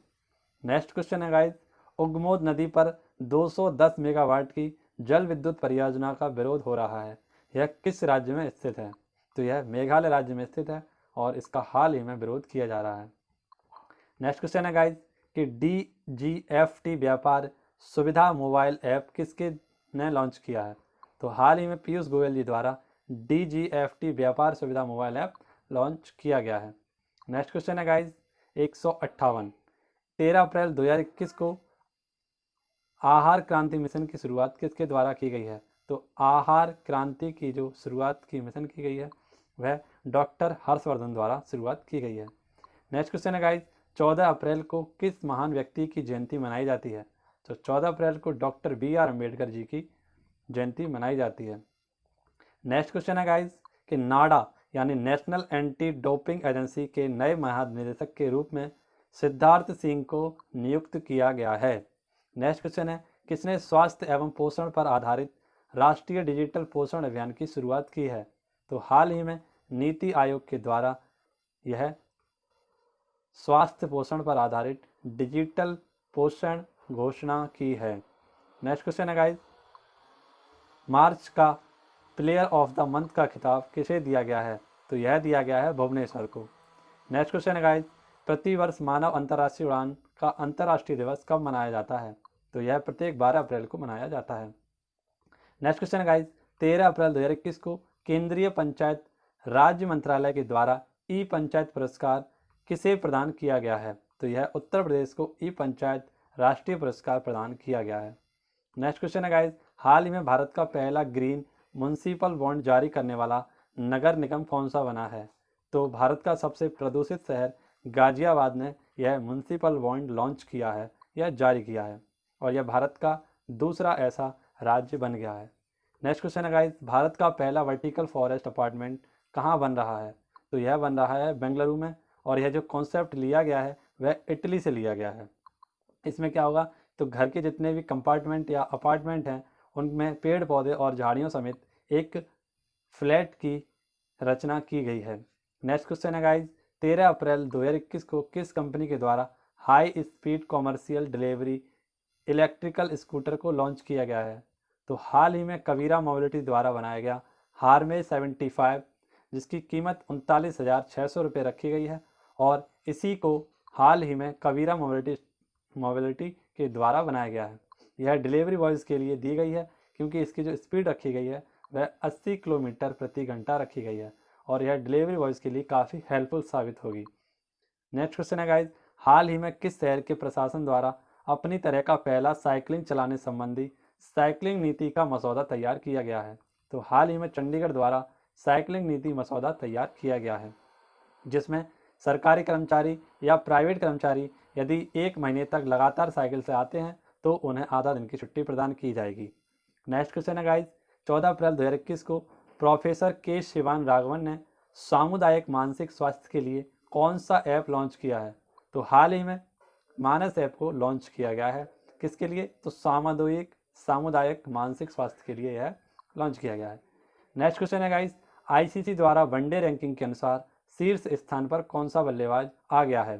S1: नेक्स्ट क्वेश्चन है गाइस उगमोद नदी पर 210 मेगावाट की जल विद्युत परियोजना का विरोध हो रहा है। यह किस राज्य में स्थित है? तो यह मेघालय राज्य में स्थित है और इसका हाल ही में विरोध किया जा रहा है। नेक्स्ट क्वेश्चन है गाइस कि DGFT व्यापार सुविधा मोबाइल ऐप किसके ने लॉन्च किया है? तो हाल ही में पीयूष गोयल जी द्वारा DGFT व्यापार सुविधा मोबाइल ऐप लॉन्च किया गया है। नेक्स्ट क्वेश्चन है गाइस 158 13 अप्रैल 2021 को आहार क्रांति मिशन की शुरुआत किसके द्वारा की गई है? तो आहार क्रांति की जो शुरुआत की मिशन की गई है वह डॉक्टर हर्षवर्धन द्वारा शुरुआत की गई है। नेक्स्ट क्वेश्चन है गाइस 14 अप्रैल को किस महान व्यक्ति की जयंती मनाई जाती है? तो 14 अप्रैल को डॉक्टर BR अम्बेडकर जी की जयंती मनाई जाती है। नेक्स्ट क्वेश्चन है गाइस कि नाडा यानी नेशनल एंटी डोपिंग एजेंसी के नए महानिदेशक के रूप में सिद्धार्थ सिंह को नियुक्त किया गया है। नेक्स्ट क्वेश्चन है किसने स्वास्थ्य एवं पोषण पर आधारित राष्ट्रीय डिजिटल पोषण अभियान की शुरुआत की है? तो हाल ही में नीति आयोग के द्वारा यह स्वास्थ्य पोषण पर आधारित डिजिटल पोषण घोषणा की है। नेक्स्ट क्वेश्चन है गाइस मार्च का प्लेयर ऑफ द मंथ का खिताब किसे दिया गया है? तो यह दिया गया है भुवनेश्वर को। नेक्स्ट क्वेश्चन है गाइस प्रतिवर्ष मानव अंतर्राष्ट्रीय उड़ान का अंतर्राष्ट्रीय दिवस कब मनाया जाता है? तो यह प्रत्येक 12 अप्रैल को मनाया जाता है। नेक्स्ट क्वेश्चन है गाइस 13 अप्रैल 2021 को केंद्रीय पंचायत राज्य मंत्रालय के द्वारा ई पंचायत पुरस्कार किसे प्रदान किया गया है? तो यह उत्तर प्रदेश को ई पंचायत राष्ट्रीय पुरस्कार प्रदान किया गया है। नेक्स्ट क्वेश्चन है गाइस हाल ही में भारत का पहला ग्रीन म्युनिसिपल बॉन्ड जारी करने वाला नगर निगम कौन सा बना है? तो भारत का सबसे प्रदूषित शहर गाजियाबाद ने यह म्युनिसिपल बॉन्ड लॉन्च किया है या जारी किया है और यह भारत का दूसरा ऐसा राज्य बन गया है। नेक्स्ट क्वेश्चन है गाइस भारत का पहला वर्टिकल फॉरेस्ट अपार्टमेंट कहाँ बन रहा है? तो यह बन रहा है बेंगलुरु में और यह जो कॉन्सेप्ट लिया गया है वह इटली से लिया गया है। इसमें क्या होगा तो घर के जितने भी कंपार्टमेंट या अपार्टमेंट हैं उनमें पेड़ पौधे और झाड़ियों समेत एक फ्लैट की रचना की गई है। नेक्स्ट क्वेश्चन है गाइस 13 अप्रैल 2021 को किस कंपनी के द्वारा high speed commercial delivery electrical scooter को लॉन्च किया गया है? तो हाल ही में कबीरा मोबिलिटी द्वारा बनाया गया हार्मे 75 जिसकी कीमत 39,600 रुपये रखी गई है और इसी को हाल ही में कबीरा मोबिलिटी के द्वारा बनाया गया है। यह डिलीवरी बॉयज़ के लिए दी गई है क्योंकि इसकी जो स्पीड रखी गई है वह 80 किलोमीटर प्रति घंटा रखी गई है और यह डिलीवरी बॉयज़ के लिए काफ़ी हेल्पफुल साबित होगी। नेक्स्ट क्वेश्चन है गाइज हाल ही में किस शहर के प्रशासन द्वारा अपनी तरह का पहला साइकिलिंग चलाने संबंधी साइकिलिंग नीति का मसौदा तैयार किया गया है? तो हाल ही में चंडीगढ़ द्वारा साइकिलिंग नीति मसौदा तैयार किया गया है जिसमें सरकारी कर्मचारी या प्राइवेट कर्मचारी यदि 1 महीने तक लगातार साइकिल से आते हैं तो उन्हें आधा दिन की छुट्टी प्रदान की जाएगी। नेक्स्ट क्वेश्चन है गाइज 14 अप्रैल 2021 को प्रोफेसर के शिवान राघवन ने सामुदायिक मानसिक स्वास्थ्य के लिए कौन सा ऐप लॉन्च किया है? तो हाल ही में मानस ऐप को लॉन्च किया गया है। किसके लिए? तो सामुदायिक मानसिक स्वास्थ्य के लिए यह लॉन्च किया गया है। नेक्स्ट क्वेश्चन है गाइज आईसीसी द्वारा वनडे रैंकिंग के अनुसार शीर्ष स्थान पर कौन सा बल्लेबाज आ गया है?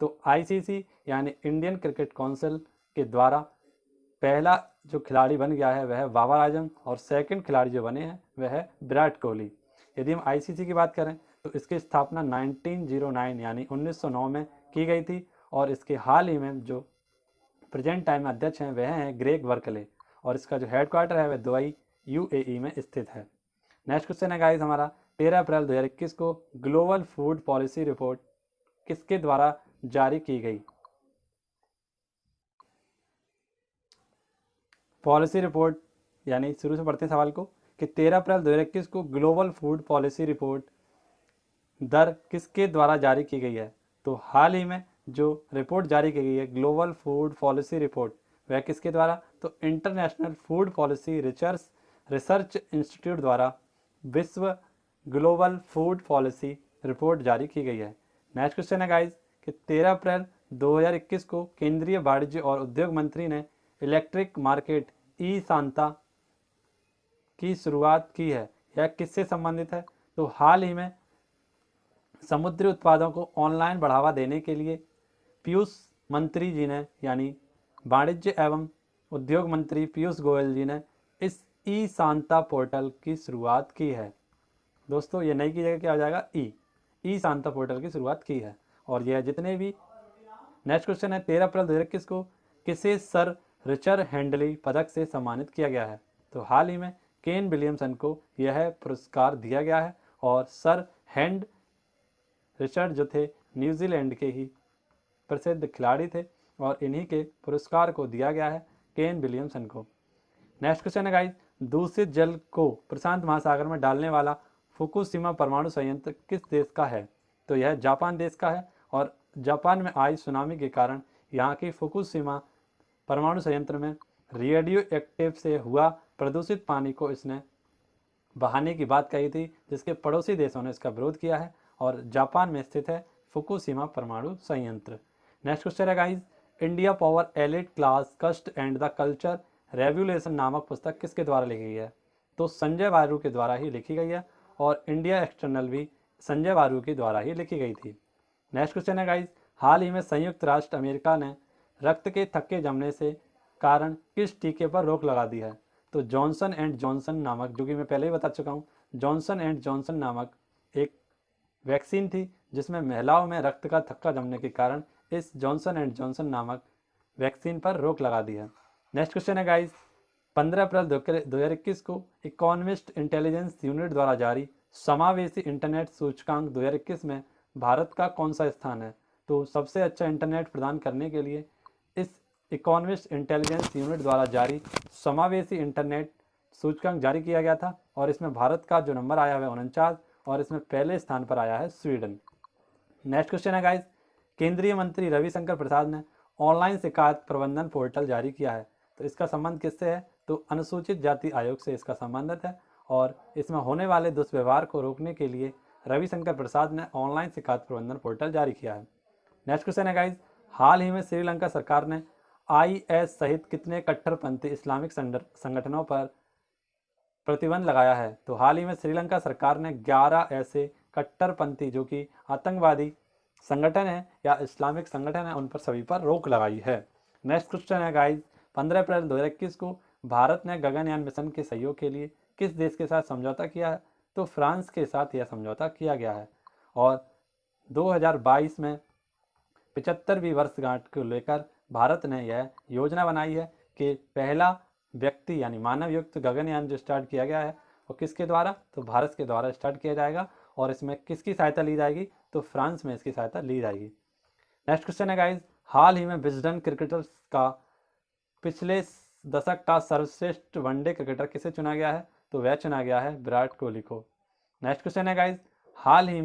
S1: तो आईसीसी यानी इंडियन क्रिकेट काउंसिल के द्वारा पहला जो खिलाड़ी बन गया है वह है बाबर आजम, और सेकंड खिलाड़ी जो बने हैं वह है विराट कोहली। यदि हम आईसीसी की बात करें तो इसकी स्थापना 1909 यानी 1909 में की गई थी, और इसके हाल ही में जो प्रेजेंट टाइम में अध्यक्ष हैं वह हैं ग्रेग बर्कले, और इसका जो हेडक्वार्टर है वह दुबई यूएई में स्थित है। नेक्स्ट क्वेश्चन है गाइस हमारा, 13 अप्रैल 2021 को ग्लोबल फूड पॉलिसी रिपोर्ट किसके द्वारा जारी की गई? पॉलिसी रिपोर्ट यानी शुरू से पढ़ते हैं सवाल को कि 13 अप्रैल 2021 को ग्लोबल फूड पॉलिसी रिपोर्ट दर किसके द्वारा जारी की गई है? तो हाल ही में जो रिपोर्ट जारी की गई है ग्लोबल फूड पॉलिसी रिपोर्ट वह किसके द्वारा? तो international food policy research institute द्वारा विश्व ग्लोबल फूड पॉलिसी रिपोर्ट जारी की गई है। नेक्स्ट क्वेश्चन है गाइस कि 13 अप्रैल 2021 को केंद्रीय वाणिज्य और उद्योग मंत्री ने इलेक्ट्रिक मार्केट ई सांता की शुरुआत की है। यह किससे संबंधित है? तो हाल ही में समुद्री उत्पादों को ऑनलाइन बढ़ावा देने के लिए पीयूष मंत्री जी ने यानी वाणिज्य एवं उद्योग मंत्री पीयूष गोयल जी ने इस ई सांता पोर्टल की शुरुआत की है। दोस्तों ये नई की जगह क्या हो जाएगा? ई सांता पोर्टल की शुरुआत की है। और यह जितने भी नेक्स्ट क्वेश्चन है 13 अप्रैल 2021 को किसे सर रिचर्ड हैंडली पदक से सम्मानित किया गया है? तो हाल ही में केन विलियमसन को यह पुरस्कार दिया गया है, और सर हैंड रिचर्ड जो थे न्यूजीलैंड के ही प्रसिद्ध खिलाड़ी थे, और इन्हीं के पुरस्कार को दिया गया है केन विलियमसन को। नेक्स्ट क्वेश्चन है गाइस, दूषित जल को प्रशांत महासागर में डालने वाला फुकुशिमा परमाणु संयंत्र किस देश का है? तो यह जापान देश का है, और जापान में आई सुनामी के कारण यहाँ की फुकुशिमा परमाणु संयंत्र में रेडियो एक्टिव से हुआ प्रदूषित पानी को इसने बहाने की बात कही थी, जिसके पड़ोसी देशों ने इसका विरोध किया है, और जापान में स्थित है फुकुशिमा परमाणु संयंत्र। नेक्स्ट क्वेश्चन है guys, India power elite class कस्ट एंड द कल्चर रेवोल्यूशन नामक पुस्तक किसके द्वारा लिखी गई है? तो संजय बारू के द्वारा ही लिखी गई है, और इंडिया एक्सटर्नल भी संजय बारू के द्वारा ही लिखी गई थी। नेक्स्ट क्वेश्चन है गाइस, हाल ही में संयुक्त राष्ट्र अमेरिका ने रक्त के थक्के जमने से कारण किस टीके पर रोक लगा दी है? तो जॉनसन एंड जॉनसन नामक, जो कि मैं पहले ही बता चुका हूँ, जॉनसन एंड जॉनसन नामक एक वैक्सीन थी जिसमें महिलाओं में रक्त का थक्का जमने के कारण इस जॉनसन एंड जॉनसन नामक वैक्सीन पर रोक लगा दी है। नेक्स्ट क्वेश्चन है गाइस, 15 अप्रैल 2021 को इकोनॉमिस्ट इंटेलिजेंस यूनिट द्वारा जारी समावेशी इंटरनेट सूचकांक 2021 में भारत का कौन सा स्थान है? तो सबसे अच्छा इंटरनेट प्रदान करने के लिए इस इकोनॉमिस्ट इंटेलिजेंस यूनिट द्वारा जारी समावेशी इंटरनेट सूचकांक जारी किया गया था, और इसमें भारत का जो नंबर आया है 49, और इसमें पहले स्थान पर आया है स्वीडन। नेक्स्ट क्वेश्चन है गाइस, केंद्रीय मंत्री रविशंकर प्रसाद ने ऑनलाइन शिकायत प्रबंधन पोर्टल जारी किया है। तो इसका संबंध किससे है? तो अनुसूचित जाति आयोग से इसका संबंधित है, और इसमें होने वाले दुष्व्यवहार को रोकने के लिए रविशंकर प्रसाद ने ऑनलाइन शिकायत प्रबंधन पोर्टल जारी किया है। नेक्स्ट क्वेश्चन है गाइस, हाल ही में श्रीलंका सरकार ने आईएस सहित कितने कट्टरपंथी इस्लामिक संगठनों पर प्रतिबंध लगाया है? तो हाल ही में श्रीलंका सरकार ने 11 ऐसे कट्टरपंथी जो कि आतंकवादी संगठन है या इस्लामिक संगठन है उन पर सभी पर रोक लगाई है। नेक्स्ट क्वेश्चन है गाइस, 15 अप्रैल 2021 को भारत ने गगनयान मिशन के सहयोग के लिए किस देश के साथ समझौता किया है? तो फ्रांस के साथ यह समझौता किया गया है, और 2022 में 75वीं वर्षगांठ को लेकर भारत ने यह योजना बनाई है कि पहला व्यक्ति यानी मानव युक्त गगनयान जो स्टार्ट किया गया है वो किसके द्वारा? तो भारत के द्वारा स्टार्ट किया जाएगा, और इसमें किसकी सहायता ली जाएगी? तो फ्रांस में इसकी सहायता ली जाएगी। नेक्स्ट क्वेश्चन है गाइस, हाल ही में विजडन क्रिकेटर्स का पिछले दशक का सर्वश्रेष्ठ वनडे क्रिकेटर किसे चुना गया है? तो वह चुना गया है विराट कोहली को। नेक्स्ट क्वेश्चन है गाइस, हाल ही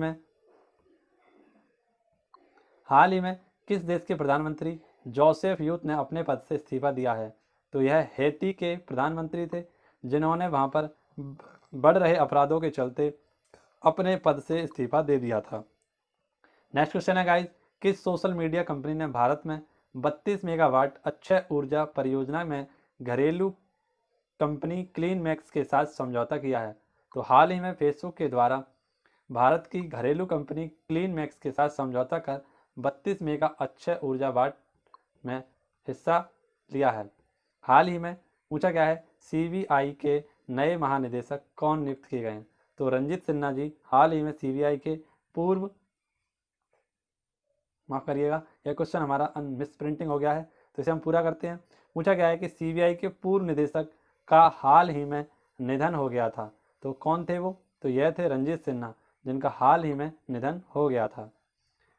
S1: में किस देश के प्रधानमंत्री जोसेफ यूथ ने अपने पद से इस्तीफा दिया है? तो यह हैती के प्रधानमंत्री थे, जिन्होंने वहां पर बढ़ रहे अपराधों के चलते अपने पद से इस्तीफा दे दिया था। नेक्स्ट क्वेश्चन है गाइस, किस सोशल मीडिया कंपनी ने भारत में 32 मेगावाट अक्षय ऊर्जा परियोजना में घरेलू कंपनी क्लीन मैक्स के साथ समझौता किया है? तो हाल ही में फेसबुक के द्वारा भारत की घरेलू कंपनी क्लीन मैक्स के साथ समझौता कर 32 मेगा अक्षय ऊर्जा वाट में हिस्सा लिया है। हाल ही में पूछा गया है सीबीआई के नए महानिदेशक कौन नियुक्त किए गए हैं? तो रंजीत सिन्हा जी हाल ही में सीबीआई के पूर्व, माफ करिएगा यह क्वेश्चन हमारा मिस प्रिंटिंग हो गया है, तो इसे हम पूरा करते हैं। पूछा गया है कि सीबीआई के पूर्व निदेशक का हाल ही में निधन हो गया था, तो कौन थे वो? तो यह थे रंजीत सिन्हा, जिनका हाल ही में निधन हो गया था।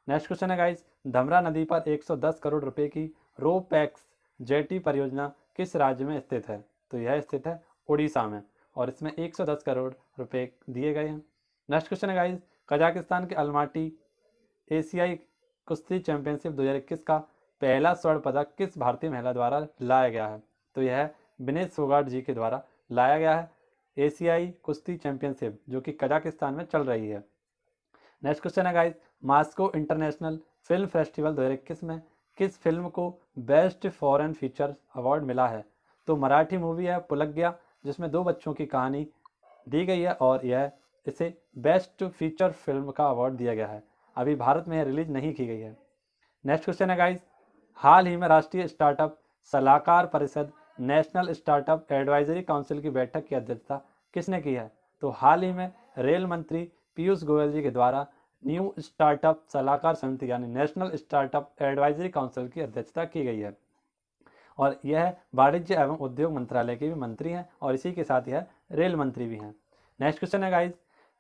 S1: नेक्स्ट क्वेश्चन है गाइस, धमरा नदी पर 110 करोड़ रुपए की रो पैक्स जेटी परियोजना किस राज्य में स्थित है? तो यह स्थित है उड़ीसा में, और इसमें 110 करोड़ रुपए दिए गए हैं। नेक्स्ट क्वेश्चन है गाइस, कजाकिस्तान के अलमाटी एशियाई कुश्ती चैंपियनशिप 2021 का पहला स्वर्ण पदक किस भारतीय महिला द्वारा लाया गया है? तो यह विनेश फोगाट जी के द्वारा लाया गया है एशियाई कुश्ती चैंपियनशिप, जो कि कजाकिस्तान में चल रही है। नेक्स्ट क्वेश्चन है guys, Moscow international film festival 2021 में किस फिल्म को बेस्ट फॉरेन फीचर अवार्ड मिला है? तो मराठी मूवी है पुलग्या, जिसमें 2 बच्चों की कहानी दी गई है, और यह इसे बेस्ट फीचर फिल्म का अवार्ड दिया गया है। अभी भारत में रिलीज नहीं की गई है। नेक्स्ट क्वेश्चन है गाइस, हाल ही में राष्ट्रीय स्टार्टअप सलाहकार परिषद नेशनल स्टार्टअप एडवाइजरी काउंसिल की बैठक की अध्यक्षता किसने की है? तो हाल ही में रेल मंत्री पीयूष गोयल जी के द्वारा न्यू स्टार्टअप सलाहकार समिति यानी नेशनल स्टार्टअप एडवाइजरी काउंसिल की अध्यक्षता की गई है, और यह वाणिज्य एवं उद्योग मंत्रालय के भी मंत्री हैं, और इसी के साथ यह रेल मंत्री भी हैं। नेक्स्ट क्वेश्चन है गाइस,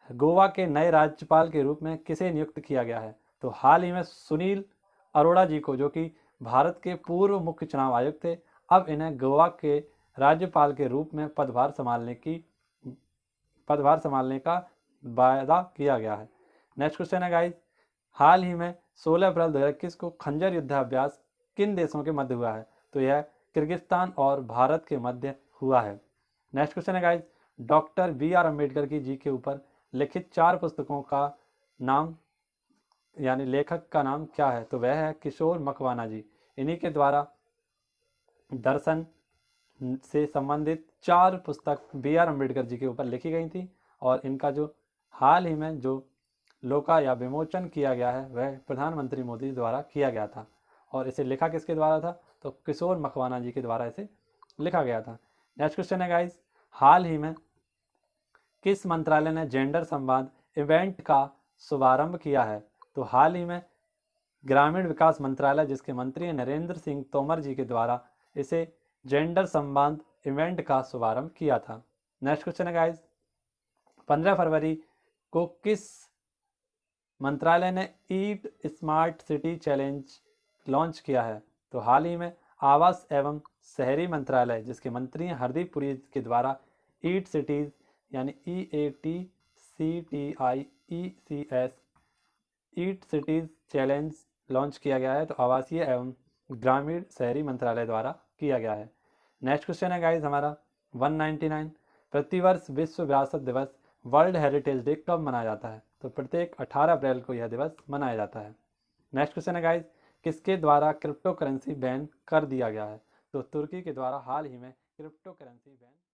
S1: गोवा के नए राज्यपाल के रूप में किसे नियुक्त किया गया है? तो हाल ही में सुनील अरोड़ा जी को, जो कि भारत के पूर्व मुख्य चुनाव आयुक्त थे, अब इन्हें गोवा के राज्यपाल के रूप में पदभार संभालने का वायदा किया गया है। नेक्स्ट क्वेश्चन है गाइस, हाल ही में 16 अप्रैल 2021 को खंजर युद्धाभ्यास किन देशों के मध्य हुआ है? तो यह किर्गिस्तान और भारत के मध्य हुआ है। नेक्स्ट क्वेश्चन है गाइस, डॉक्टर BR अम्बेडकर की जी के ऊपर लिखित 4 पुस्तकों का नाम यानी लेखक का नाम क्या है? तो वह है किशोर मकवाना जी। इन्हीं के द्वारा दर्शन से संबंधित 4 पुस्तक BR अम्बेडकर जी के ऊपर लिखी गई थी, और इनका जो हाल ही में जो लोका या विमोचन किया गया है वह प्रधानमंत्री मोदी द्वारा किया गया था, और इसे लिखा किसके द्वारा था? तो किशोर मकवाना जी के द्वारा इसे लिखा गया था। नेक्स्ट क्वेश्चन है गाइस, हाल ही में किस मंत्रालय ने जेंडर संवाद इवेंट का शुभारंभ किया है? तो हाल ही में ग्रामीण विकास मंत्रालय, जिसके मंत्री नरेंद्र सिंह तोमर जी के द्वारा इसे जेंडर संवाद इवेंट का शुभारंभ किया था। नेक्स्ट क्वेश्चन है गाइस, 15 फरवरी को किस मंत्रालय ने ईट स्मार्ट सिटी चैलेंज लॉन्च किया है? तो हाल ही में आवास एवं शहरी मंत्रालय, जिसके मंत्री हैं हरदीप पुरी के द्वारा ईट सिटीज यानी EATCTIECS ईट सिटीज चैलेंज लॉन्च किया गया है। तो आवासीय एवं ग्रामीण शहरी मंत्रालय द्वारा किया गया है। नेक्स्ट क्वेश्चन है गाइस हमारा 199, प्रतिवर्ष विश्व विरासत दिवस वर्ल्ड हेरिटेज डे कब मनाया जाता है? तो प्रत्येक 18 अप्रैल को यह दिवस मनाया जाता है। नेक्स्ट क्वेश्चन है गाइस, किसके द्वारा क्रिप्टो करेंसी बैन कर दिया गया है? तो तुर्की के द्वारा हाल ही में क्रिप्टो करेंसी बैन